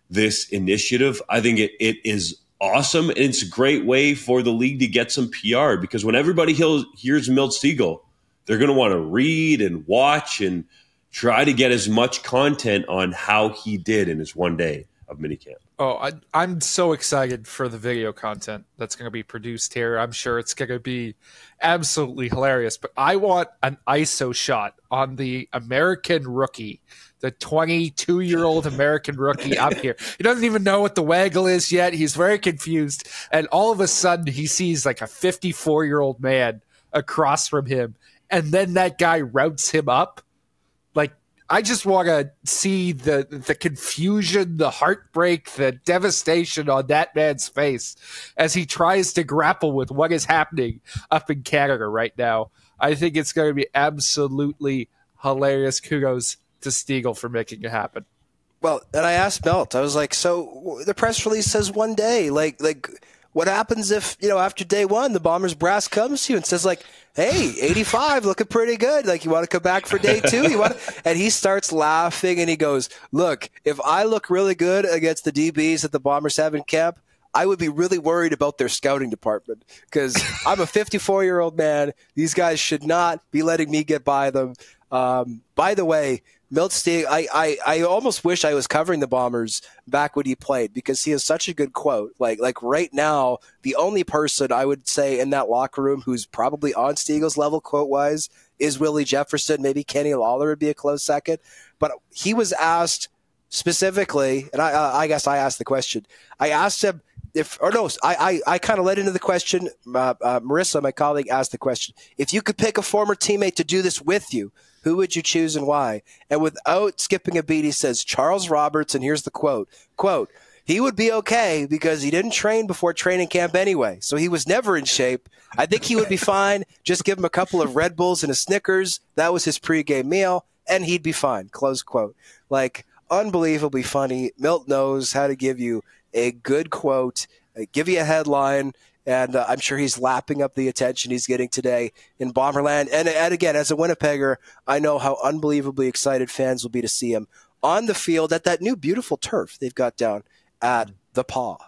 this initiative. I think it is awesome, and it's a great way for the league to get some PR, because when everybody hears Milt Stegall, they're going to want to read and watch and try to get as much content on how he did in his 1 day of minicamp. Oh, I'm so excited for the video content that's going to be produced here. I'm sure it's going to be absolutely hilarious. But I want an ISO shot on the American rookie, the 22-year-old American rookie up here. He doesn't even know what the waggle is yet. He's very confused. And all of a sudden, he sees like a 54-year-old man across from him. And then that guy routes him up. Like, I just want to see the confusion, the heartbreak, the devastation on that man's face as he tries to grapple with what is happening up in Canada right now. I think it's going to be absolutely hilarious. Kudos to Stegall for making it happen. Well, and I asked Milt, I was like, so the press release says 1 day. Like what happens if, after day one, the Bombers brass comes to you and says, like, hey, 85, looking pretty good. Like, you want to come back for day two? And he starts laughing and he goes, look, if I look really good against the DBs that the Bombers have in camp, I would be really worried about their scouting department, because I'm a 54-year-old man. These guys should not be letting me get by them. By the way, Milt Stegall, I almost wish I was covering the Bombers back when he played, because he has such a good quote. Like right now, the only person I would say in that locker room who's probably on Stegall's level quote-wise is Willie Jefferson. Maybe Kenny Lawler would be a close second. But he was asked specifically, and I guess I asked the question. I asked him I kind of led into the question. Marissa, my colleague, asked the question. If you could pick a former teammate to do this with you, who would you choose and why? And without skipping a beat, he says, Charles Roberts, and here's the quote. Quote, he would be okay because he didn't train before training camp anyway, so he was never in shape. I think he would be fine. Just give him a couple of Red Bulls and a Snickers. That was his pregame meal, and he'd be fine. Close quote. Like, unbelievably funny. Milt knows how to give you a good quote, give you a headline, and I'm sure he's lapping up the attention he's getting today in Bomberland. And again, as a Winnipegger, I know how unbelievably excited fans will be to see him on the field at that new beautiful turf they've got down at the Paw.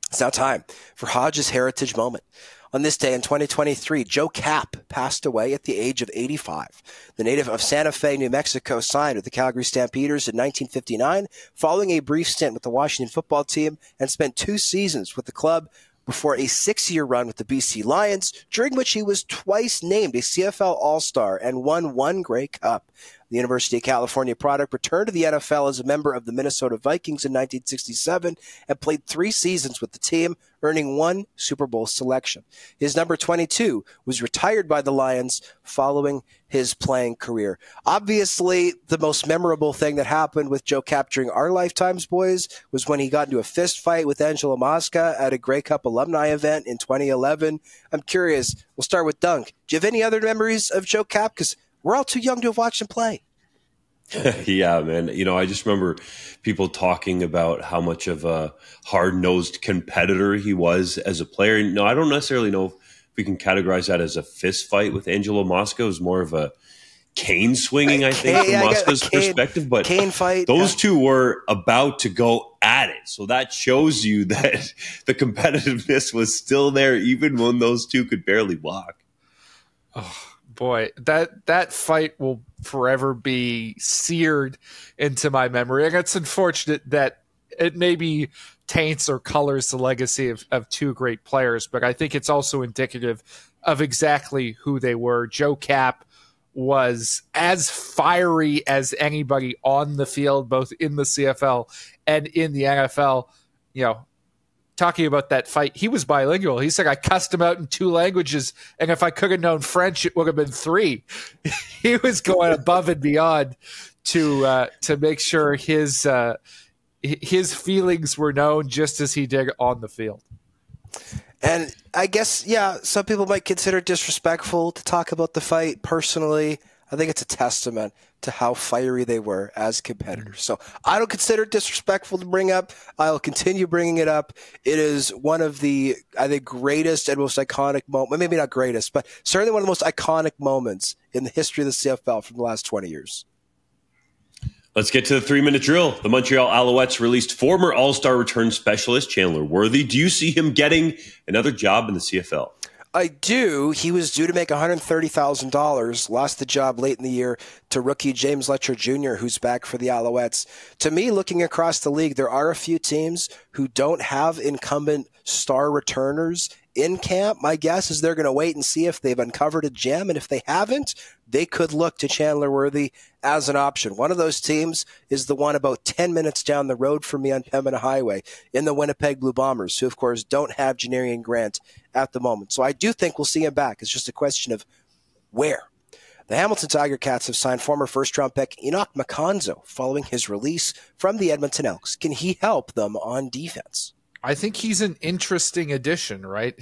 It's now time for Hodge's Heritage Moment. On this day in 2023, Joe Kapp passed away at the age of 85. The native of Santa Fe, New Mexico, signed with the Calgary Stampeders in 1959, following a brief stint with the Washington football team, and spent 2 seasons with the club before a 6-year run with the BC Lions, during which he was twice named a CFL All-Star and won 1 Grey Cup. The University of California product returned to the NFL as a member of the Minnesota Vikings in 1967 and played 3 seasons with the team, earning 1 Super Bowl selection. His number 22 was retired by the Lions following his playing career. Obviously, the most memorable thing that happened with Joe Kapp during our lifetimes, boys, was when he got into a fist fight with Angelo Mosca at a Grey Cup alumni event in 2011. I'm curious, we'll start with Dunk. Do you have any other memories of Joe Kapp? Because we're all too young to have watched him play. Yeah, man. I just remember people talking about how much of a hard-nosed competitor he was as a player. No, I don't necessarily know if we can categorize that as a fist fight with Angelo Mosca. It was more of a cane swinging, I think, from Mosca's perspective. But cane fight, those two were about to go at it. So that shows you that the competitiveness was still there, even when those two could barely walk. Oh. Boy, that fight will forever be seared into my memory. And it's unfortunate that it maybe taints or colors the legacy of 2 great players, but I think it's also indicative of exactly who they were. Joe Kapp was as fiery as anybody on the field, both in the CFL and in the NFL. Talking about that fight, he was bilingual. He said, I cussed him out in 2 languages, and if I could have known French, it would have been 3. He was going above and beyond to make sure his feelings were known just as he did on the field. And I guess, some people might consider it disrespectful to talk about the fight. Personally, I think it's a testament to how fiery they were as competitors. So I don't consider it disrespectful to bring up. I'll continue bringing it up. It is one of the, I think, greatest and most iconic moments, maybe not greatest, but certainly one of the most iconic moments in the history of the CFL from the last 20 years. Let's get to the 3-minute drill. The Montreal Alouettes released former All-Star return specialist Chandler Worthy. Do you see him getting another job in the CFL? I do. He was due to make $130,000, lost the job late in the year to rookie James Letcher Jr., who's back for the Alouettes. To me, looking across the league, there are a few teams who don't have incumbent star returners in camp. My guess is they're going to wait and see if they've uncovered a gem, and if they haven't, they could look to Chandler Worthy as an option. One of those teams is the one about 10 minutes down the road from me on Pembina Highway in the Winnipeg Blue Bombers, who, of course, don't have Janarian Grant at the moment. So I do think we'll see him back. It's just a question of where. The Hamilton Tiger Cats have signed former first-round pick Enoch Makonzo following his release from the Edmonton Elks. Can he help them on defense? I think he's an interesting addition, right?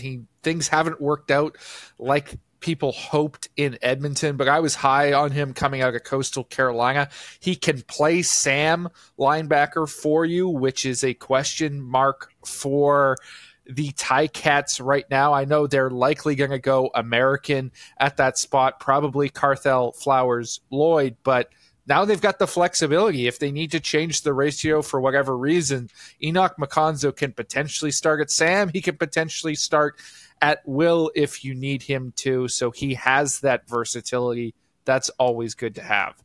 Things haven't worked out like people hoped in Edmonton, but I was high on him coming out of Coastal Carolina. He can play Sam linebacker for you, which is a question mark for the Ticats right now. I know they're likely going to go American at that spot, probably Carthel Flowers Lloyd, but now they've got the flexibility. If they need to change the ratio for whatever reason, Enoch Makonzo can potentially start at Sam. He can potentially start at will if you need him to. So he has that versatility. That's always good to have.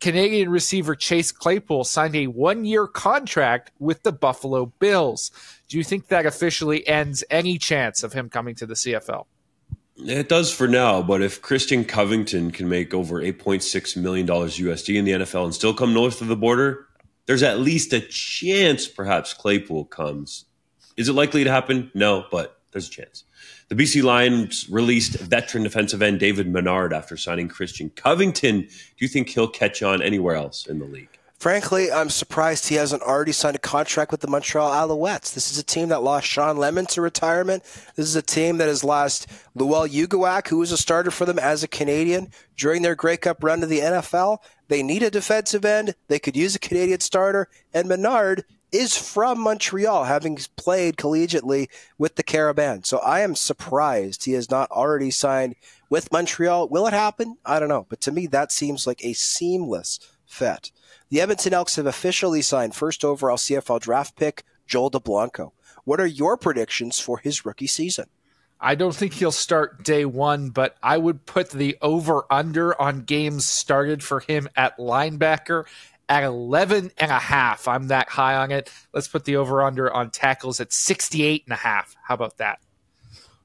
Canadian receiver Chase Claypool signed a 1-year contract with the Buffalo Bills. Do you think that officially ends any chance of him coming to the CFL? It does for now, but if Christian Covington can make over $8.6 million USD in the NFL and still come north of the border, there's at least a chance perhaps Claypool comes. Is it likely to happen? No, but there's a chance. The BC Lions released veteran defensive end David Menard after signing Christian Covington. Do you think he'll catch on anywhere else in the league? Frankly, I'm surprised he hasn't already signed a contract with the Montreal Alouettes. This is a team that lost Sean Lemon to retirement. This is a team that has lost Luel Uguak, who was a starter for them as a Canadian during their Grey Cup run to the NFL. They need a defensive end. They could use a Canadian starter. And Menard is from Montreal, having played collegiately with the Carabins. So I am surprised he has not already signed with Montreal. Will it happen? I don't know. But to me, that seems like a seamless fit. The Edmonton Elks have officially signed first overall CFL draft pick Joel DeBlanco. What are your predictions for his rookie season? I don't think he'll start day one, but I would put the over-under on games started for him at linebacker at 11.5. I'm that high on it. Let's put the over-under on tackles at 68.5. How about that?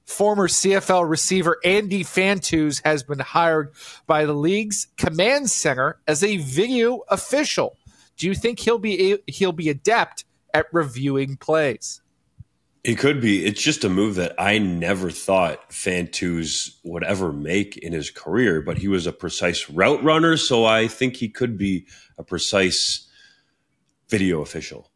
Former CFL receiver Andy Fantus has been hired by the league's command center as a video official. Do you think he'll be adept at reviewing plays? He could be. It's just a move that I never thought Fantus would ever make in his career, but he was a precise route runner, so I think he could be a precise video official.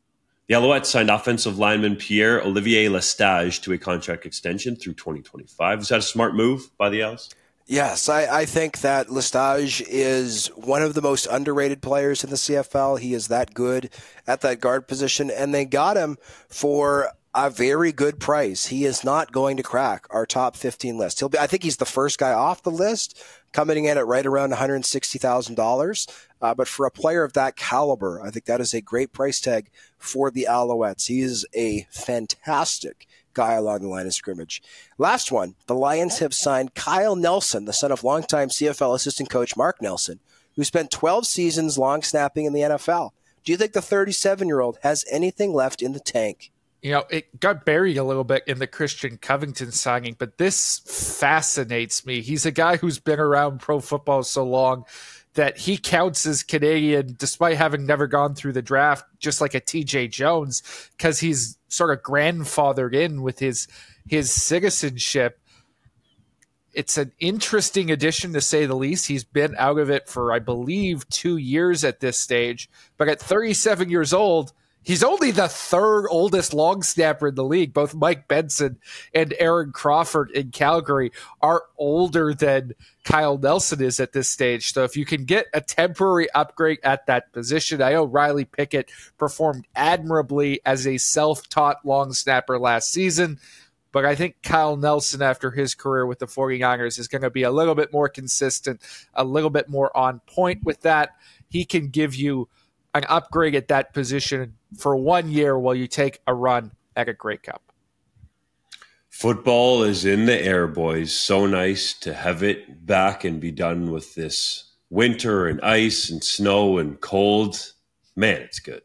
The Alouettes signed offensive lineman Pierre-Olivier Lestage to a contract extension through 2025. Is that a smart move by the Owls? Yes, I think that Lestage is one of the most underrated players in the CFL. He is that good at that guard position, and they got him for a very good price. He is not going to crack our top 15 list. I think he's the first guy off the list, coming in at right around $160,000. But for a player of that caliber, I think that is a great price tag for the Alouettes. He is a fantastic guy along the line of scrimmage. Last one, the Lions have signed Kyle Nelson, the son of longtime CFL assistant coach Mark Nelson, who spent 12 seasons long snapping in the NFL. Do you think the 37-year-old has anything left in the tank? You know, it got buried a little bit in the Christian Covington signing, but this fascinates me. He's a guy who's been around pro football so long that he counts as Canadian despite having never gone through the draft, just like a TJ Jones, because he's sort of grandfathered in with his citizenship. It's an interesting addition, to say the least. He's been out of it for, I believe, 2 years at this stage. But at 37 years old, he's only the third oldest long snapper in the league. Both Mike Benson and Aaron Crawford in Calgary are older than Kyle Nelson is at this stage. So if you can get a temporary upgrade at that position, I know Riley Pickett performed admirably as a self-taught long snapper last season, but I think Kyle Nelson, after his career with the 49ers, is going to be a little bit more consistent, a little bit more on point with that. He can give you an upgrade at that position for 1 year while you take a run at a Grey Cup. Football is in the air, boys. So nice to have it back and be done with this winter and ice and snow and cold. Man, it's good.